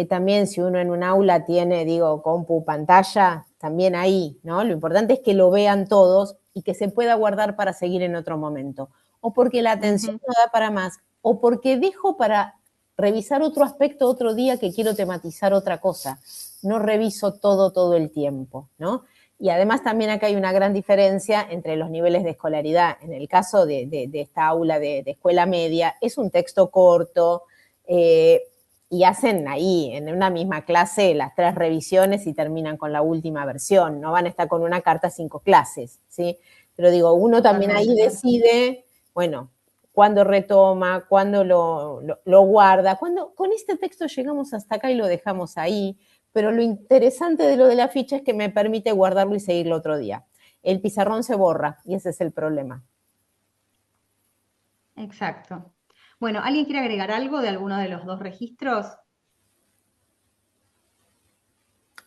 También si uno en un aula tiene, digo, compu, pantalla, también ahí, ¿no? Lo importante es que lo vean todos y que se pueda guardar para seguir en otro momento. O porque la atención no da para más, o porque dejo para revisar otro aspecto otro día que quiero tematizar otra cosa. No reviso todo el tiempo, ¿no? Y además también acá hay una gran diferencia entre los niveles de escolaridad. En el caso de esta aula de escuela media, es un texto corto y hacen ahí, en una misma clase, las 3 revisiones y terminan con la última versión. No van a estar con una carta 5 clases, ¿sí? Pero digo, uno también ahí decide, bueno, cuándo retoma, cuándo lo guarda, cuándo con este texto llegamos hasta acá y lo dejamos ahí. Pero lo interesante de lo de la ficha es que me permite guardarlo y seguirlo otro día. El pizarrón se borra y ese es el problema. Exacto. Bueno, ¿alguien quiere agregar algo de alguno de los 2 registros?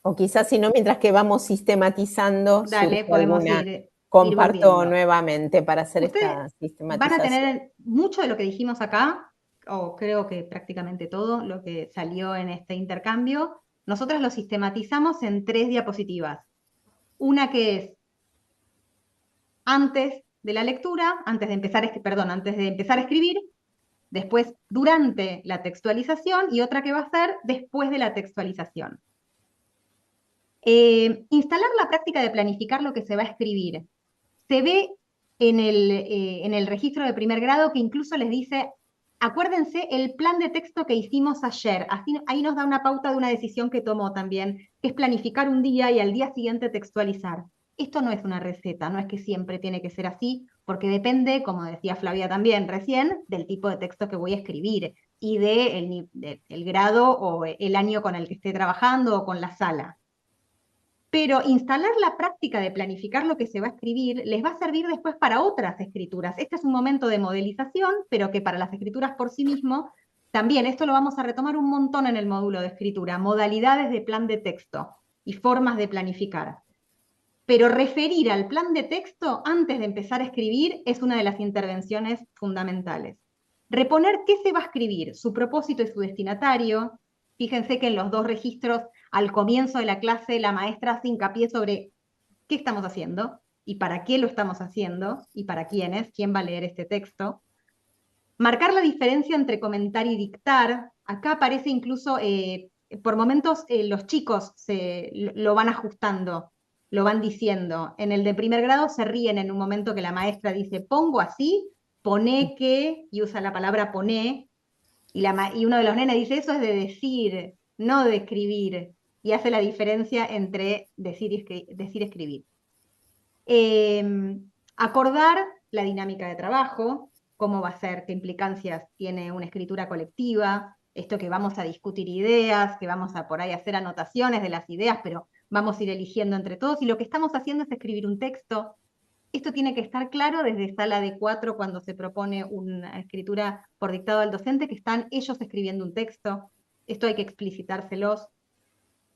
O quizás si no, mientras que vamos sistematizando, dale, podemos ir comparto volviendo. nuevamente para hacer Ustedes esta sistematización. van a tener mucho de lo que dijimos acá, o creo que prácticamente todo lo que salió en este intercambio. Nosotras lo sistematizamos en 3 diapositivas. Una que es antes de la lectura, antes de empezar a escribir, después durante la textualización y otra que va a ser después de la textualización. Instalar la práctica de planificar lo que se va a escribir. Se ve en el registro de primer grado que incluso les dice, acuérdense el plan de texto que hicimos ayer. Ahí nos da una pauta de una decisión que tomó también, que es planificar un día y al día siguiente textualizar. Esto no es una receta, no es que siempre tiene que ser así, porque depende, como decía Flavia también recién, del tipo de texto que voy a escribir y del grado o el año con el que esté trabajando o con la sala. Pero instalar la práctica de planificar lo que se va a escribir les va a servir después para otras escrituras. Este es un momento de modelización, pero que para las escrituras por sí mismo, también esto lo vamos a retomar un montón en el módulo de escritura, modalidades de plan de texto y formas de planificar. Pero referir al plan de texto antes de empezar a escribir es una de las intervenciones fundamentales. Reponer qué se va a escribir, su propósito y su destinatario. Fíjense que en los 2 registros, al comienzo de la clase, la maestra hace hincapié sobre qué estamos haciendo y para qué lo estamos haciendo y para quiénes, quién va a leer este texto. Marcar la diferencia entre comentar y dictar. Acá aparece incluso, por momentos, los chicos lo van ajustando, lo van diciendo. En el de primer grado se ríen en un momento que la maestra dice, pongo así, poné que, y usa la palabra poné, y uno de los nenes dice, eso es de decir, no de escribir, y hace la diferencia entre decir y escribir. Acordar la dinámica de trabajo, cómo va a ser, qué implicancias tiene una escritura colectiva, esto que vamos a discutir ideas, que vamos a por ahí hacer anotaciones de las ideas, pero vamos a ir eligiendo entre todos, y lo que estamos haciendo es escribir un texto. Esto tiene que estar claro desde sala de 4 cuando se propone una escritura por dictado al docente, que están ellos escribiendo un texto. Esto hay que explicitárselos.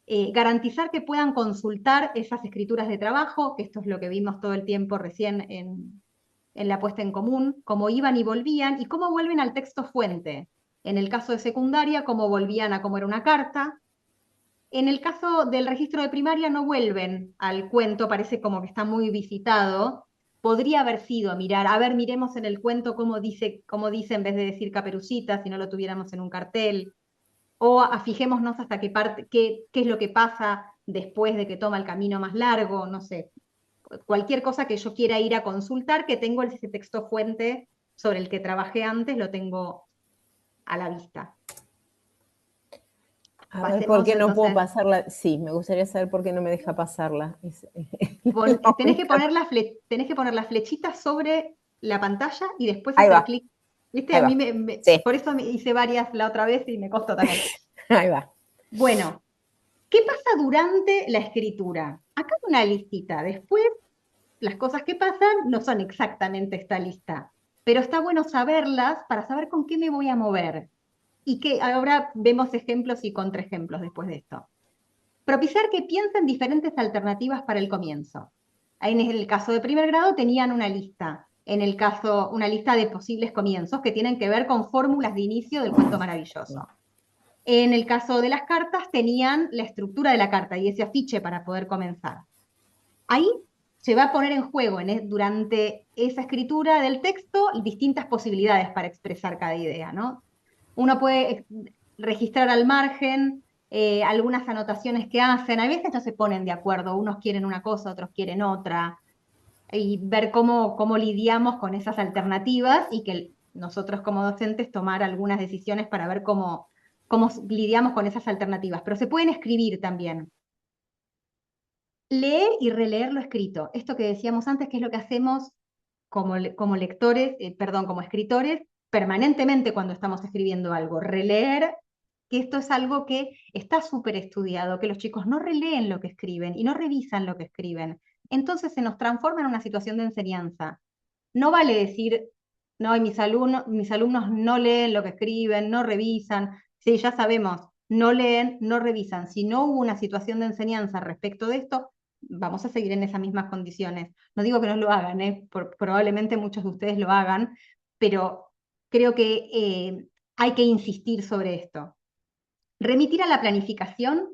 Garantizar que puedan consultar esas escrituras de trabajo, que esto es lo que vimos todo el tiempo recién en la puesta en común, cómo iban y volvían, y cómo vuelven al texto fuente. En el caso de secundaria, cómo volvían a cómo era una carta. En el caso del registro de primaria no vuelven al cuento, parece como que está muy visitado, podría haber sido mirar, a ver, miremos en el cuento cómo dice en vez de decir Caperucita, si no lo tuviéramos en un cartel, o fijémonos hasta qué es lo que pasa después de que toma el camino más largo, no sé, cualquier cosa que yo quiera ir a consultar, que tengo ese texto fuente sobre el que trabajé antes, lo tengo a la vista. A ver, ¿por qué no puedo pasarla? Sí, me gustaría saber por qué no me deja pasarla. Tenés que poner las flechitas sobre la pantalla y después Ahí hacer va. clic. ¿Viste? Ahí A mí va. Sí. por eso hice varias la otra vez y me costó también. Ahí va. Bueno, ¿qué pasa durante la escritura? Acá hay una listita. Después, las cosas que pasan no son exactamente esta lista, pero está bueno saberlas para saber con qué me voy a mover. Y que ahora vemos ejemplos y contraejemplos después de esto. Propiciar que piensen diferentes alternativas para el comienzo. Ahí en el caso de primer grado tenían una lista. En el caso, una lista de posibles comienzos que tienen que ver con fórmulas de inicio del cuento maravilloso. En el caso de las cartas tenían la estructura de la carta y ese afiche para poder comenzar. Ahí se va a poner en juego durante esa escritura del texto distintas posibilidades para expresar cada idea, ¿no? Uno puede registrar al margen algunas anotaciones que hacen. A veces no se ponen de acuerdo, unos quieren una cosa, otros quieren otra, y ver cómo lidiamos con esas alternativas y que nosotros como docentes tomar algunas decisiones para ver cómo lidiamos con esas alternativas. Pero se pueden escribir también. Leer y releer lo escrito. Esto que decíamos antes, que es lo que hacemos como lectores, como escritores, permanentemente cuando estamos escribiendo algo. Releer, que esto es algo que está súper estudiado, que los chicos no releen lo que escriben y no revisan lo que escriben. Entonces se nos transforma en una situación de enseñanza. No vale decir, no, mis alumnos no leen lo que escriben, no revisan. Sí, ya sabemos, no leen, no revisan. Si no hubo una situación de enseñanza respecto de esto, vamos a seguir en esas mismas condiciones. No digo que no lo hagan, probablemente muchos de ustedes lo hagan, pero creo que hay que insistir sobre esto. Remitir a la planificación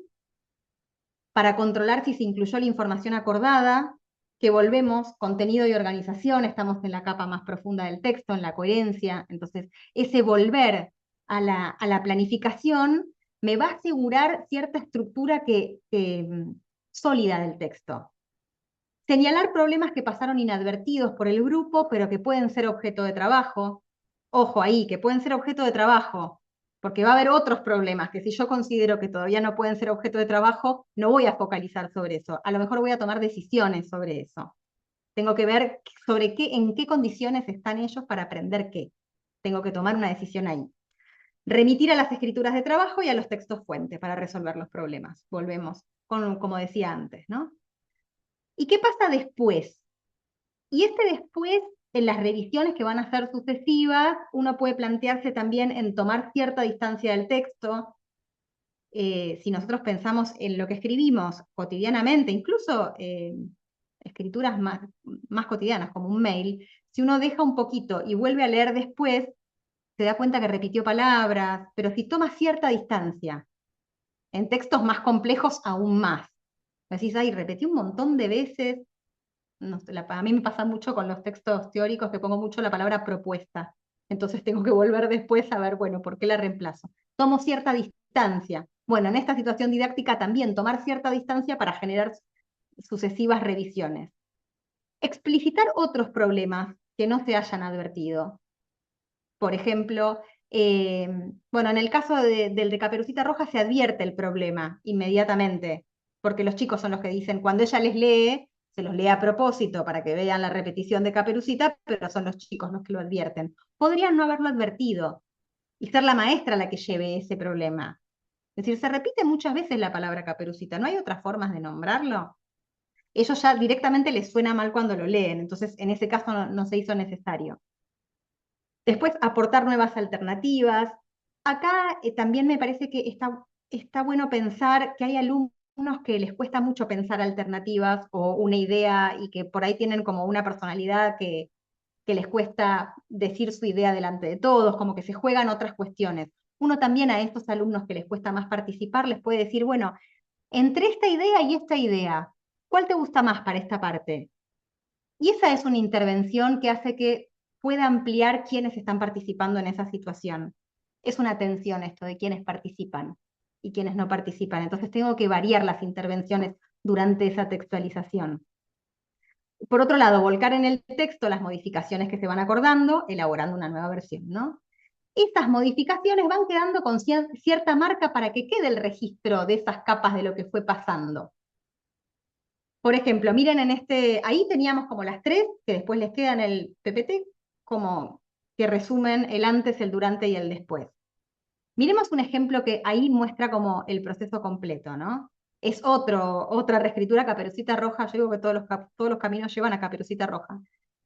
para controlar si se incluyó la información acordada, que volvemos, contenido y organización, estamos en la capa más profunda del texto, en la coherencia, entonces ese volver a la planificación me va a asegurar cierta estructura sólida del texto. Señalar problemas que pasaron inadvertidos por el grupo, pero que pueden ser objeto de trabajo. Ojo ahí, que pueden ser objeto de trabajo, porque va a haber otros problemas que si yo considero que todavía no pueden ser objeto de trabajo, no voy a focalizar sobre eso. A lo mejor voy a tomar decisiones sobre eso. Tengo que ver en qué condiciones están ellos para aprender qué. Tengo que tomar una decisión ahí. Remitir a las escrituras de trabajo y a los textos fuente para resolver los problemas. Volvemos, como decía antes, ¿no? ¿Y qué pasa después? Y después, en las revisiones que van a ser sucesivas, uno puede plantearse también en tomar cierta distancia del texto. Si nosotros pensamos en lo que escribimos cotidianamente, incluso escrituras más cotidianas, como un mail, si uno deja un poquito y vuelve a leer después, se da cuenta que repitió palabras, pero si toma cierta distancia, en textos más complejos aún más. Decís, ay, repetí un montón de veces. No sé, a mí me pasa mucho con los textos teóricos que pongo mucho la palabra propuesta. Entonces tengo que volver después a ver, bueno, ¿por qué la reemplazo? Tomo cierta distancia. Bueno, en esta situación didáctica también tomar cierta distancia para generar sucesivas revisiones. Explicitar otros problemas que no se hayan advertido. Por ejemplo, bueno, en el caso del de Caperucita Roja se advierte el problema inmediatamente, porque los chicos son los que dicen, cuando ella les lee, se los lee a propósito para que vean la repetición de Caperucita, pero son los chicos los que lo advierten. Podrían no haberlo advertido y ser la maestra la que lleve ese problema. Es decir, se repite muchas veces la palabra Caperucita, ¿no hay otras formas de nombrarlo? Ellos ya directamente les suena mal cuando lo leen, entonces en ese caso no se hizo necesario. Después, aportar nuevas alternativas. Acá también me parece que está bueno pensar que hay alumnos que les cuesta mucho pensar alternativas o una idea y que por ahí tienen como una personalidad que les cuesta decir su idea delante de todos, como que se juegan otras cuestiones. Uno también a estos alumnos que les cuesta más participar les puede decir, bueno, entre esta idea y esta idea, ¿cuál te gusta más para esta parte? Y esa es una intervención que hace que pueda ampliar quiénes están participando en esa situación. Es una tensión esto de quiénes participan y quiénes no participan. Entonces tengo que variar las intervenciones durante esa textualización. Por otro lado, volcar en el texto las modificaciones que se van acordando, elaborando una nueva versión, ¿no? Estas modificaciones van quedando con cierta marca para que quede el registro de esas capas de lo que fue pasando. Por ejemplo, miren ahí teníamos como las tres, que después les queda en el PPT, como que resumen el antes, el durante y el después. Miremos un ejemplo que ahí muestra como el proceso completo, ¿no? Es otra reescritura Caperucita Roja. Yo digo que todos los caminos llevan a Caperucita Roja,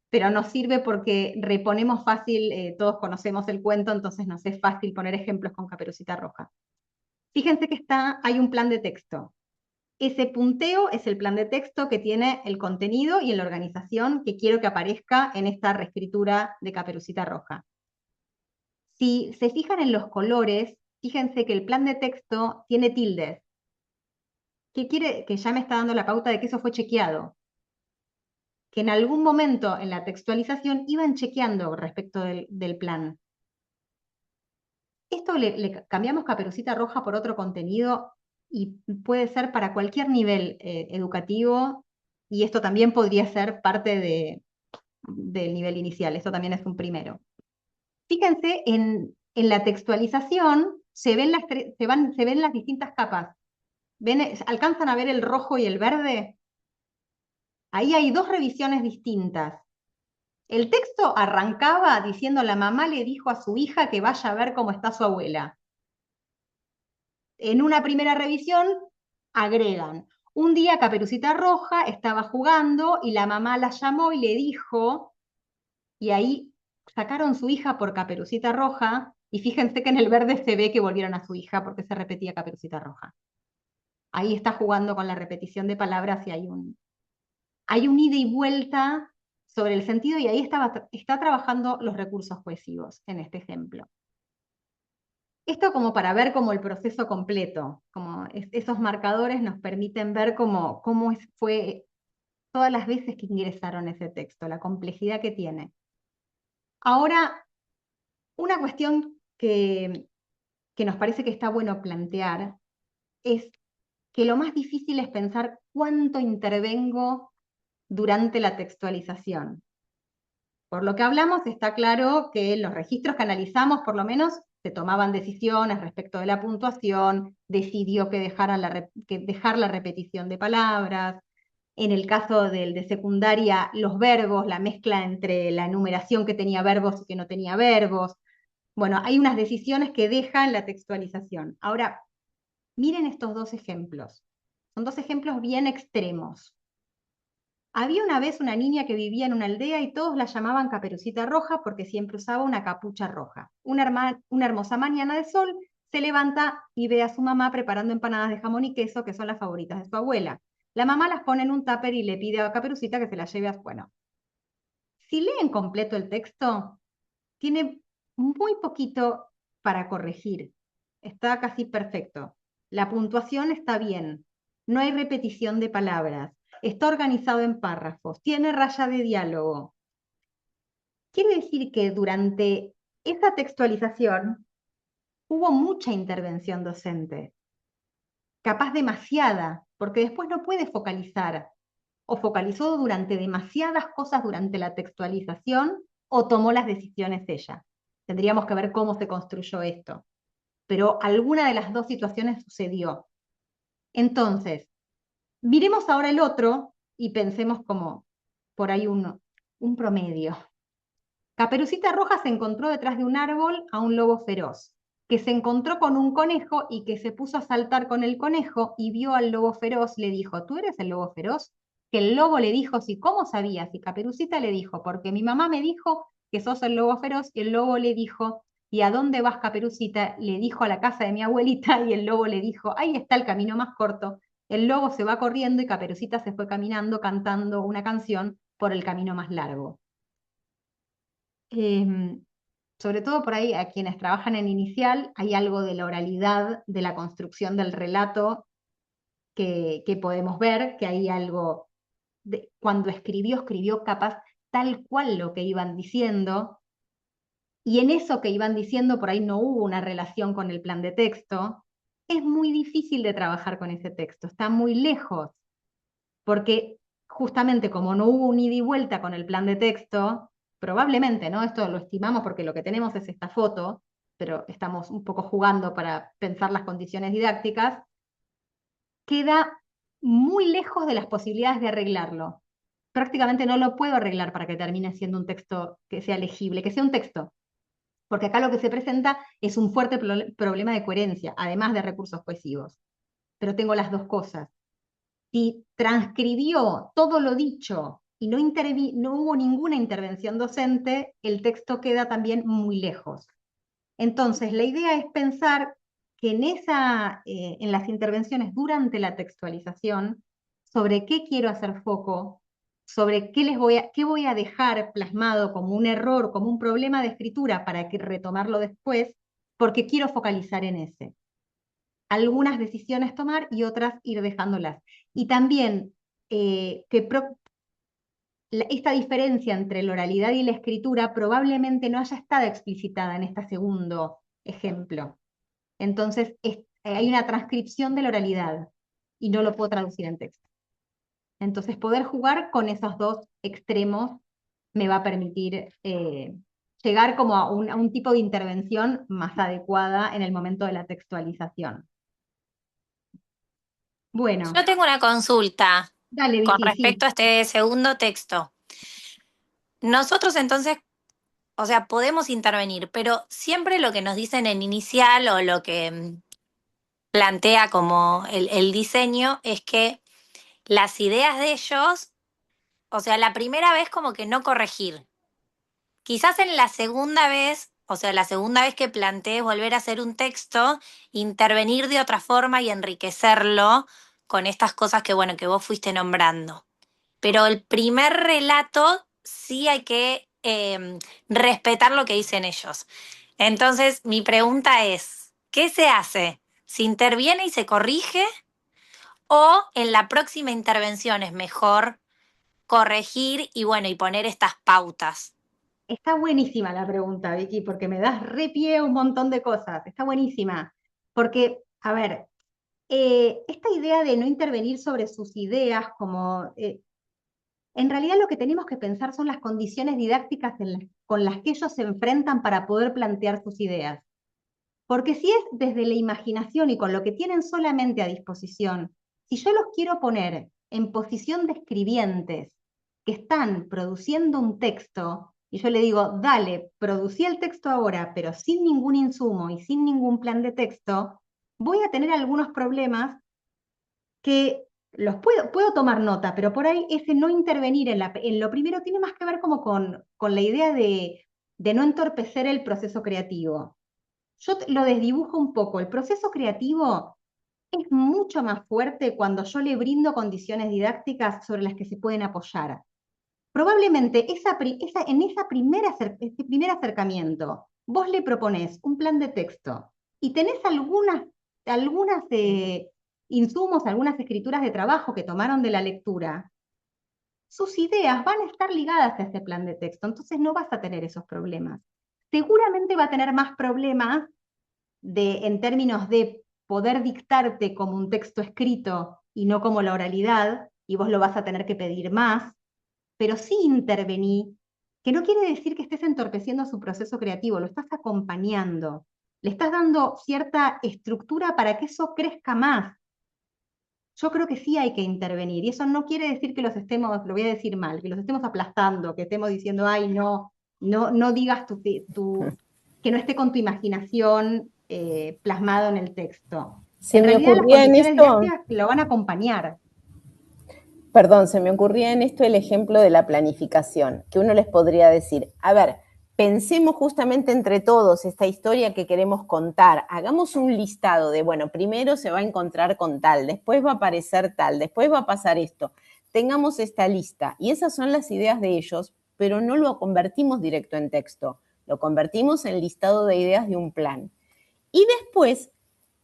pero nos sirve porque reponemos fácil, todos conocemos el cuento, entonces nos es fácil poner ejemplos con Caperucita Roja. Fíjense que hay un plan de texto. Ese punteo es el plan de texto que tiene el contenido y la organización que quiero que aparezca en esta reescritura de Caperucita Roja. Si se fijan en los colores, fíjense que el plan de texto tiene tildes. ¿Qué quiere? Que ya me está dando la pauta de que eso fue chequeado. Que en algún momento en la textualización iban chequeando respecto del plan. Esto le cambiamos Caperucita Roja por otro contenido y puede ser para cualquier nivel educativo, y esto también podría ser parte del nivel inicial. Esto también es un primero. Fíjense, en la textualización se ven las distintas capas. ¿Alcanzan a ver el rojo y el verde? Ahí hay dos revisiones distintas. El texto arrancaba diciendo: la mamá le dijo a su hija que vaya a ver cómo está su abuela. En una primera revisión agregan: un día Caperucita Roja estaba jugando y la mamá la llamó y le dijo, y ahí sacaron su hija por Caperucita Roja, y fíjense que en el verde se ve que volvieron a su hija porque se repetía Caperucita Roja. Ahí está jugando con la repetición de palabras y hay un ida y vuelta sobre el sentido, y ahí está trabajando los recursos cohesivos en este ejemplo. Esto como para ver como el proceso completo, como esos marcadores nos permiten ver cómo fue todas las veces que ingresaron ese texto, la complejidad que tiene. Ahora, una cuestión que nos parece que está bueno plantear es que lo más difícil es pensar cuánto intervengo durante la textualización. Por lo que hablamos, está claro que en los registros que analizamos, por lo menos, se tomaban decisiones respecto de la puntuación, decidió que dejar la repetición de palabras. En el caso del de secundaria, los verbos, la mezcla entre la enumeración que tenía verbos y que no tenía verbos. Bueno, hay unas decisiones que dejan la textualización. Ahora, miren estos dos ejemplos. Son dos ejemplos bien extremos. Había una vez una niña que vivía en una aldea y todos la llamaban Caperucita Roja porque siempre usaba una capucha roja. Una hermosa mañana de sol se levanta y ve a su mamá preparando empanadas de jamón y queso, que son las favoritas de su abuela. La mamá las pone en un tupper y le pide a Caperucita que se las lleve a... Bueno, si leen completo el texto, tiene muy poquito para corregir. Está casi perfecto. La puntuación está bien. No hay repetición de palabras. Está organizado en párrafos, tiene raya de diálogo. Quiere decir que durante esa textualización hubo mucha intervención docente, capaz demasiada, porque después no puede focalizar, o focalizó durante demasiadas cosas durante la textualización, o tomó las decisiones ella. Tendríamos que ver cómo se construyó esto. Pero alguna de las dos situaciones sucedió. Entonces, miremos ahora el otro y pensemos como por ahí un promedio. Caperucita Roja se encontró detrás de un árbol a un lobo feroz, que se encontró con un conejo y que se puso a saltar con el conejo y vio al lobo feroz. Le dijo: ¿tú eres el lobo feroz? Que el lobo le dijo: sí, ¿cómo sabías? Y Caperucita le dijo: porque mi mamá me dijo que sos el lobo feroz. Y el lobo le dijo: ¿y a dónde vas, Caperucita? Le dijo: a la casa de mi abuelita. Y el lobo le dijo: ahí está el camino más corto. El lobo se va corriendo y Caperucita se fue caminando cantando una canción por el camino más largo. Sobre todo por ahí, a quienes trabajan en inicial, hay algo de la oralidad, de la construcción del relato que podemos ver, que hay algo cuando escribió capaz tal cual lo que iban diciendo, y en eso que iban diciendo por ahí no hubo una relación con el plan de texto, es muy difícil de trabajar con ese texto, está muy lejos, porque justamente como no hubo un ida y vuelta con el plan de texto, probablemente, ¿no? Esto lo estimamos porque lo que tenemos es esta foto, pero estamos un poco jugando para pensar las condiciones didácticas, queda muy lejos de las posibilidades de arreglarlo. Prácticamente no lo puedo arreglar para que termine siendo un texto que sea legible, que sea un texto. Porque acá lo que se presenta es un fuerte problema de coherencia, además de recursos cohesivos. Pero tengo las dos cosas. Si transcribió todo lo dicho y no hubo ninguna intervención docente, el texto queda también muy lejos. Entonces, la idea es pensar que en las intervenciones durante la textualización, sobre qué quiero hacer foco, sobre qué voy a dejar plasmado como un error, como un problema de escritura para retomarlo después, porque quiero focalizar en ese. Algunas decisiones tomar y otras ir dejándolas. Y también esta diferencia entre la oralidad y la escritura probablemente no haya estado explicitada en este segundo ejemplo. Entonces, hay una transcripción de la oralidad y no lo puedo traducir en texto. Entonces, poder jugar con esos dos extremos me va a permitir llegar como a un tipo de intervención más adecuada en el momento de la textualización. Bueno. Yo tengo una consulta Dale, con Vicky, respecto a este segundo texto. Nosotros entonces, o sea, podemos intervenir, pero siempre lo que nos dicen en inicial o lo que plantea como el diseño es que las ideas de ellos, o sea, la primera vez como que no corregir. Quizás en la segunda vez, o sea, la segunda vez que plantees volver a hacer un texto, intervenir de otra forma y enriquecerlo con estas cosas que, bueno, que vos fuiste nombrando. Pero el primer relato sí hay que respetar lo que dicen ellos. Entonces, mi pregunta es, ¿qué se hace? ¿Se interviene y se corrige? ¿O en la próxima intervención es mejor corregir y, bueno, y poner estas pautas? Está buenísima la pregunta, Vicky, porque me das re pie a un montón de cosas. Está buenísima. Porque, a ver, esta idea de no intervenir sobre sus ideas, como en realidad lo que tenemos que pensar son las condiciones didácticas con las que ellos se enfrentan para poder plantear sus ideas. Porque si es desde la imaginación y con lo que tienen solamente a disposición, si yo los quiero poner en posición de escribientes que están produciendo un texto, y yo le digo, dale, producí el texto ahora, pero sin ningún insumo y sin ningún plan de texto, voy a tener algunos problemas que los puedo tomar nota, pero por ahí ese no intervenir en lo primero tiene más que ver como con la idea de no entorpecer el proceso creativo. Yo lo desdibujo un poco. El proceso creativo es mucho más fuerte cuando yo le brindo condiciones didácticas sobre las que se pueden apoyar. Probablemente en ese primer acercamiento, vos le proponés un plan de texto y tenés algunas insumos, algunas escrituras de trabajo que tomaron de la lectura, sus ideas van a estar ligadas a ese plan de texto, entonces no vas a tener esos problemas. Seguramente va a tener más problemas en términos de poder dictarte como un texto escrito y no como la oralidad, y vos lo vas a tener que pedir más, pero sí intervení, que no quiere decir que estés entorpeciendo su proceso creativo, lo estás acompañando, le estás dando cierta estructura para que eso crezca más. Yo creo que sí hay que intervenir, y eso no quiere decir que los estemos, lo voy a decir mal, que los estemos aplastando, que estemos diciendo, ay, no digas que no esté con tu imaginación plasmado en el texto. En realidad las condiciones didácticas lo van a acompañar. Perdón, se me ocurría en esto el ejemplo de la planificación, que uno les podría decir, a ver, pensemos justamente entre todos esta historia que queremos contar, hagamos un listado de, bueno, primero se va a encontrar con tal, después va a aparecer tal, después va a pasar esto, tengamos esta lista, y esas son las ideas de ellos, pero no lo convertimos directo en texto, lo convertimos en listado de ideas de un plan. Y después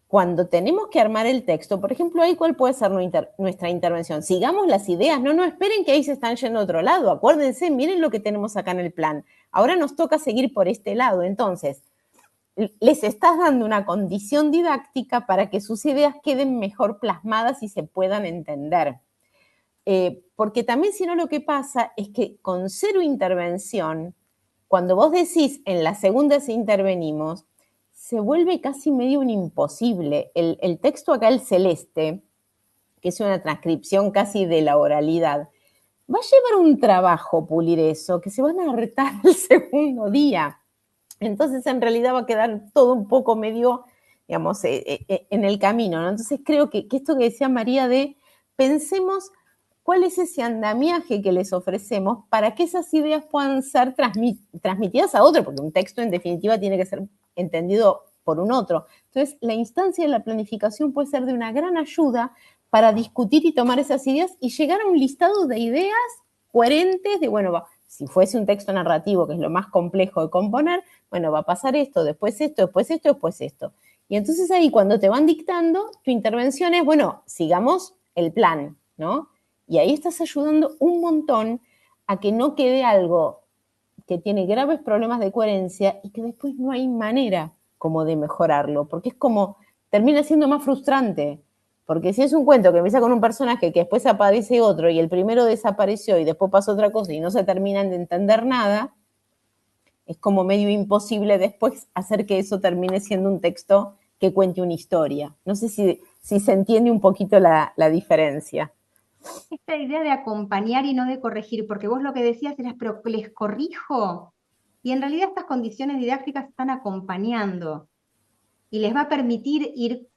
cuando tenemos que armar el texto, por ejemplo, ahí cuál puede ser nuestra intervención. Sigamos las ideas, no esperen que ahí se están yendo a otro lado. Acuérdense, miren lo que tenemos acá en el plan. Ahora nos toca seguir por este lado. Entonces, les estás dando una condición didáctica para que sus ideas queden mejor plasmadas y se puedan entender. Porque también si no lo que pasa es que con 0 intervención, cuando vos decís en la segunda si intervenimos, se vuelve casi medio un imposible. El texto acá, el celeste, que es una transcripción casi de la oralidad, va a llevar un trabajo pulir eso, que se van a hartar el segundo día. Entonces, en realidad va a quedar todo un poco medio, digamos, en el camino, ¿no? Entonces, creo que esto que decía María de pensemos cuál es ese andamiaje que les ofrecemos para que esas ideas puedan ser transmitidas a otro, porque un texto, en definitiva, tiene que ser entendido por un otro. Entonces, la instancia de la planificación puede ser de una gran ayuda para discutir y tomar esas ideas y llegar a un listado de ideas coherentes de, bueno, si fuese un texto narrativo, que es lo más complejo de componer, bueno, va a pasar esto, después esto, después esto, después esto. Y entonces ahí cuando te van dictando, tu intervención es, bueno, sigamos el plan, ¿no? Y ahí estás ayudando un montón a que no quede algo que tiene graves problemas de coherencia y que después no hay manera como de mejorarlo, porque es como, termina siendo más frustrante. Porque si es un cuento que empieza con un personaje que después aparece otro y el primero desapareció y después pasó otra cosa y no se terminan de entender nada, es como medio imposible después hacer que eso termine siendo un texto que cuente una historia. No sé si se entiende un poquito la diferencia. Esta idea de acompañar y no de corregir, porque vos lo que decías era, pero les corrijo. Y en realidad estas condiciones didácticas están acompañando y les va a permitir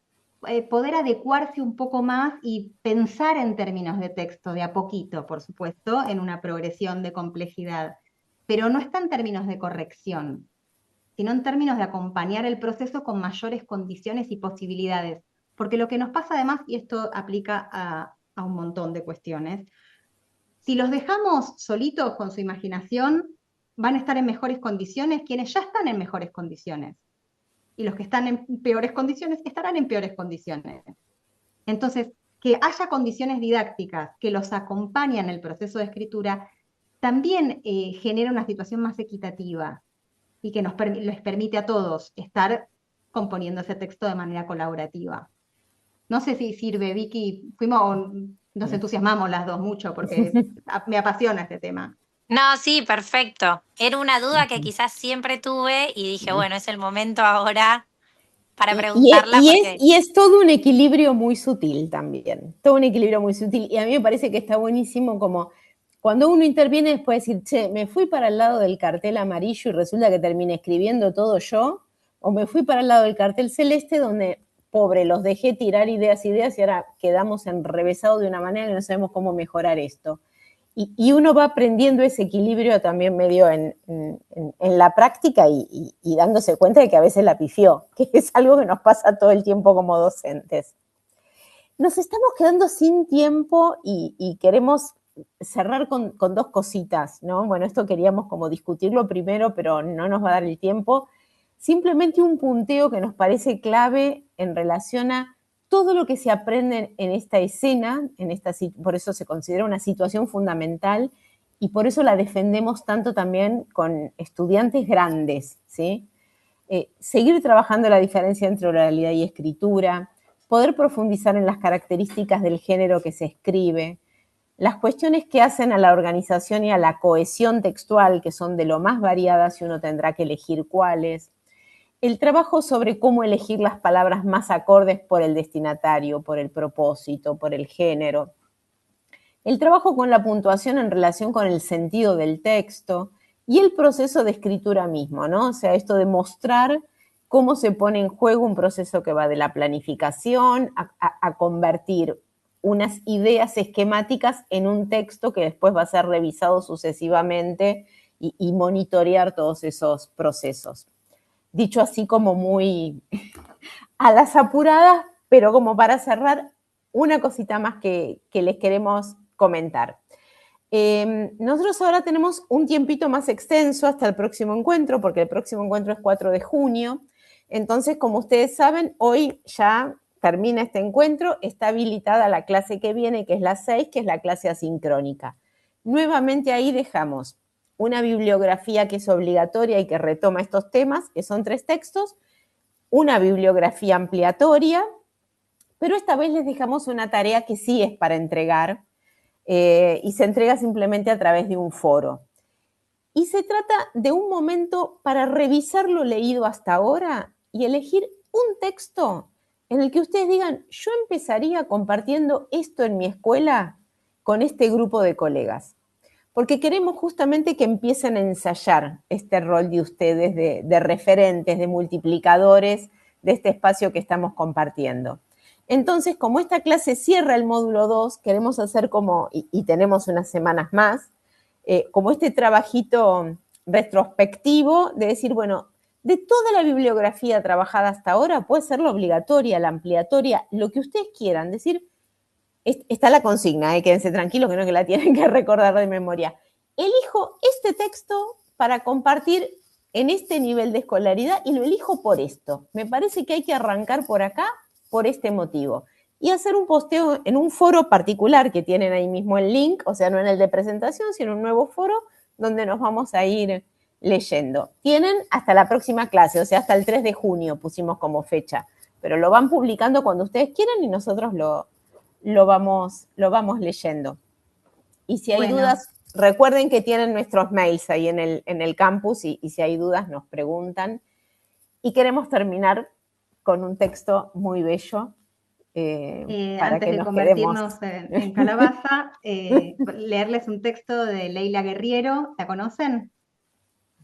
poder adecuarse un poco más y pensar en términos de texto, de a poquito, por supuesto, en una progresión de complejidad, pero no está en términos de corrección, sino en términos de acompañar el proceso con mayores condiciones y posibilidades. Porque lo que nos pasa además, y esto aplica a un montón de cuestiones, si los dejamos solitos con su imaginación, van a estar en mejores condiciones quienes ya están en mejores condiciones. Y los que están en peores condiciones estarán en peores condiciones. Entonces, que haya condiciones didácticas que los acompañan en el proceso de escritura, también genera una situación más equitativa y que les permite a todos estar componiendo ese texto de manera colaborativa. No sé si sirve, Vicky, nos entusiasmamos las dos mucho porque me apasiona este tema. No, sí, perfecto. Era una duda que quizás siempre tuve y dije, bueno, es el momento ahora para preguntarla. Y es todo un equilibrio muy sutil también, todo un equilibrio muy sutil. Y a mí me parece que está buenísimo como cuando uno interviene después de decir, che, me fui para el lado del cartel amarillo y resulta que terminé escribiendo todo yo, o me fui para el lado del cartel celeste donde, pobre, los dejé tirar ideas y ahora quedamos enrevesados de una manera que no sabemos cómo mejorar esto. Y uno va aprendiendo ese equilibrio también medio en la práctica y dándose cuenta de que a veces la pifió, que es algo que nos pasa todo el tiempo como docentes. Nos estamos quedando sin tiempo y queremos cerrar con dos cositas, ¿no? Bueno, esto queríamos como discutirlo primero, pero no nos va a dar el tiempo. Simplemente un punteo que nos parece clave en relación a todo lo que se aprende en esta escena, por eso se considera una situación fundamental y por eso la defendemos tanto también con estudiantes grandes, ¿sí? Seguir trabajando la diferencia entre oralidad y escritura, poder profundizar en las características del género que se escribe, las cuestiones que hacen a la organización y a la cohesión textual, que son de lo más variadas y uno tendrá que elegir cuáles, el trabajo sobre cómo elegir las palabras más acordes por el destinatario, por el propósito, por el género. El trabajo con la puntuación en relación con el sentido del texto y el proceso de escritura mismo, ¿no? O sea, esto de mostrar cómo se pone en juego un proceso que va de la planificación a convertir unas ideas esquemáticas en un texto que después va a ser revisado sucesivamente y monitorear todos esos procesos. Dicho así como muy a las apuradas, pero como para cerrar, una cosita más que les queremos comentar. Nosotros ahora tenemos un tiempito más extenso hasta el próximo encuentro, porque el próximo encuentro es 4 de junio. Entonces, como ustedes saben, hoy ya termina este encuentro, está habilitada la clase que viene, que es la 6, que es la clase asincrónica. Nuevamente ahí dejamos una bibliografía que es obligatoria y que retoma estos temas, que son 3 textos, una bibliografía ampliatoria, pero esta vez les dejamos una tarea que sí es para entregar, y se entrega simplemente a través de un foro. Y se trata de un momento para revisar lo leído hasta ahora y elegir un texto en el que ustedes digan, yo empezaría compartiendo esto en mi escuela con este grupo de colegas. Porque queremos justamente que empiecen a ensayar este rol de ustedes de referentes, de multiplicadores de este espacio que estamos compartiendo. Entonces, como esta clase cierra el módulo 2, queremos hacer como, y tenemos unas semanas más, como este trabajito retrospectivo de decir, bueno, de toda la bibliografía trabajada hasta ahora, puede ser la obligatoria, la ampliatoria, lo que ustedes quieran, decir, está la consigna, quédense tranquilos que no es que la tienen que recordar de memoria. Elijo este texto para compartir en este nivel de escolaridad y lo elijo por esto. Me parece que hay que arrancar por acá, por este motivo. Y hacer un posteo en un foro particular que tienen ahí mismo el link, o sea, no en el de presentación, sino un nuevo foro donde nos vamos a ir leyendo. Tienen hasta la próxima clase, o sea, hasta el 3 de junio pusimos como fecha, pero lo van publicando cuando ustedes quieran y nosotros lo vamos leyendo. Y si hay dudas, recuerden que tienen nuestros mails ahí en el campus y si hay dudas nos preguntan. Y queremos terminar con un texto muy bello. Para antes que de nos convertirnos en calabaza, leerles un texto de Leila Guerriero, ¿la conocen?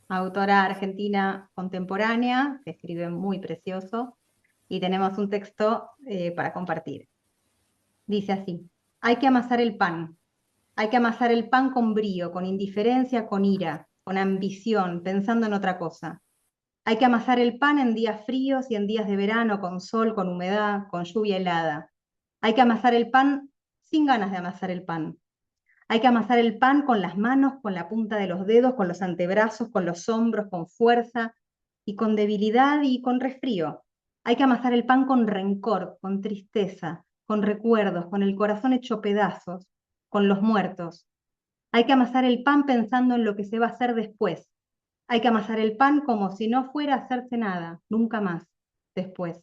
Autora argentina contemporánea, que escribe muy precioso, y tenemos un texto para compartir. Dice así: hay que amasar el pan. Hay que amasar el pan con brío, con indiferencia, con ira, con ambición, pensando en otra cosa. Hay que amasar el pan en días fríos y en días de verano, con sol, con humedad, con lluvia helada. Hay que amasar el pan sin ganas de amasar el pan. Hay que amasar el pan con las manos, con la punta de los dedos, con los antebrazos, con los hombros, con fuerza y con debilidad y con resfrío. Hay que amasar el pan con rencor, con tristeza, con recuerdos, con el corazón hecho pedazos, con los muertos. Hay que amasar el pan pensando en lo que se va a hacer después. Hay que amasar el pan como si no fuera a hacerse nada, nunca más, después.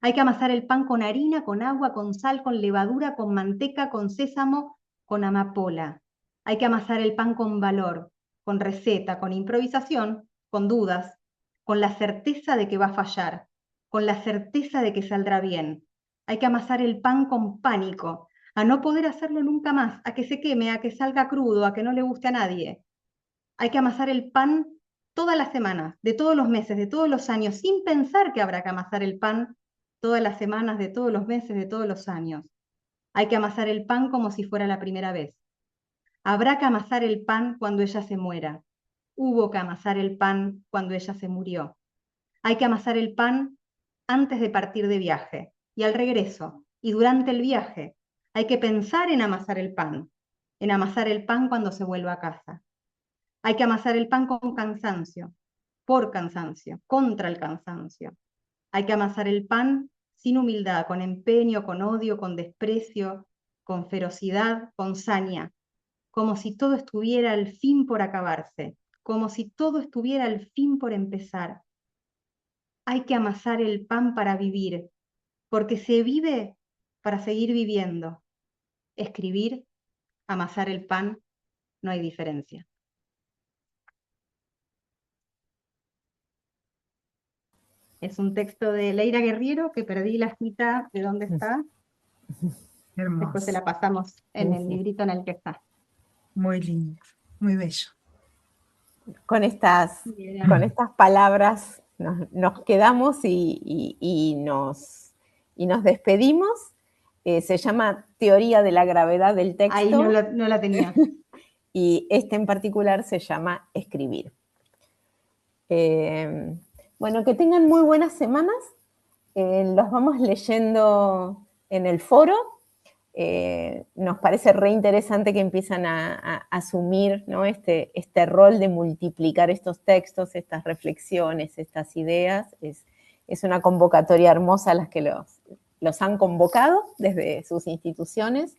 Hay que amasar el pan con harina, con agua, con sal, con levadura, con manteca, con sésamo, con amapola. Hay que amasar el pan con valor, con receta, con improvisación, con dudas, con la certeza de que va a fallar, con la certeza de que saldrá bien. Hay que amasar el pan con pánico, a no poder hacerlo nunca más, a que se queme, a que salga crudo, a que no le guste a nadie. Hay que amasar el pan todas las semanas, de todos los meses, de todos los años, sin pensar que habrá que amasar el pan todas las semanas, de todos los meses, de todos los años. Hay que amasar el pan como si fuera la primera vez. Habrá que amasar el pan cuando ella se muera. Hubo que amasar el pan cuando ella se murió. Hay que amasar el pan antes de partir de viaje y al regreso y durante el viaje. Hay que pensar en amasar el pan cuando se vuelva a casa. Hay que amasar el pan con cansancio, por cansancio, contra el cansancio. Hay que amasar el pan sin humildad, con empeño, con odio, con desprecio, con ferocidad, con saña, como si todo estuviera al fin por acabarse, como si todo estuviera al fin por empezar. Hay que amasar el pan para vivir, porque se vive para seguir viviendo. Escribir, amasar el pan, no hay diferencia. Es un texto de Leila Guerriero, que perdí la cita de dónde está. Hermoso. Después se la pasamos en el librito en el que está. Muy lindo, muy bello. Con estas palabras nos quedamos y nos despedimos. Se llama Teoría de la gravedad del texto. Ahí no la tenía. Y este en particular se llama Escribir. Bueno, que tengan muy buenas semanas. Los vamos leyendo en el foro. Nos parece re interesante que empiezan a asumir, ¿no? este rol de multiplicar estos textos, estas reflexiones, estas ideas. Es una convocatoria hermosa a las que los han convocado desde sus instituciones.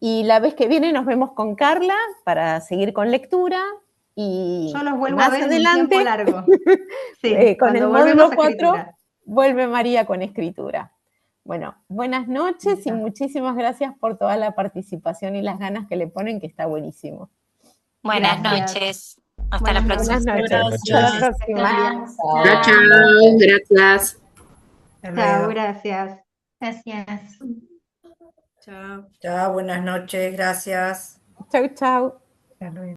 Y la vez que viene nos vemos con Carla para seguir con lectura. Y Yo los vuelvo más a ver adelante, en un tiempo largo. Sí, con el cuando módulo volvemos a 4, escritura. vuelve María con escritura. Bueno, buenas noches y muchísimas gracias por toda la participación y las ganas que le ponen, que está buenísimo. Buenas Gracias. noches. Hasta la próxima. Buenas noches. Gracias. Hasta la próxima. Chao, chao, gracias. Chao, gracias. Gracias. Chao. Chao, buenas noches, gracias. Chau, chau. Hasta luego.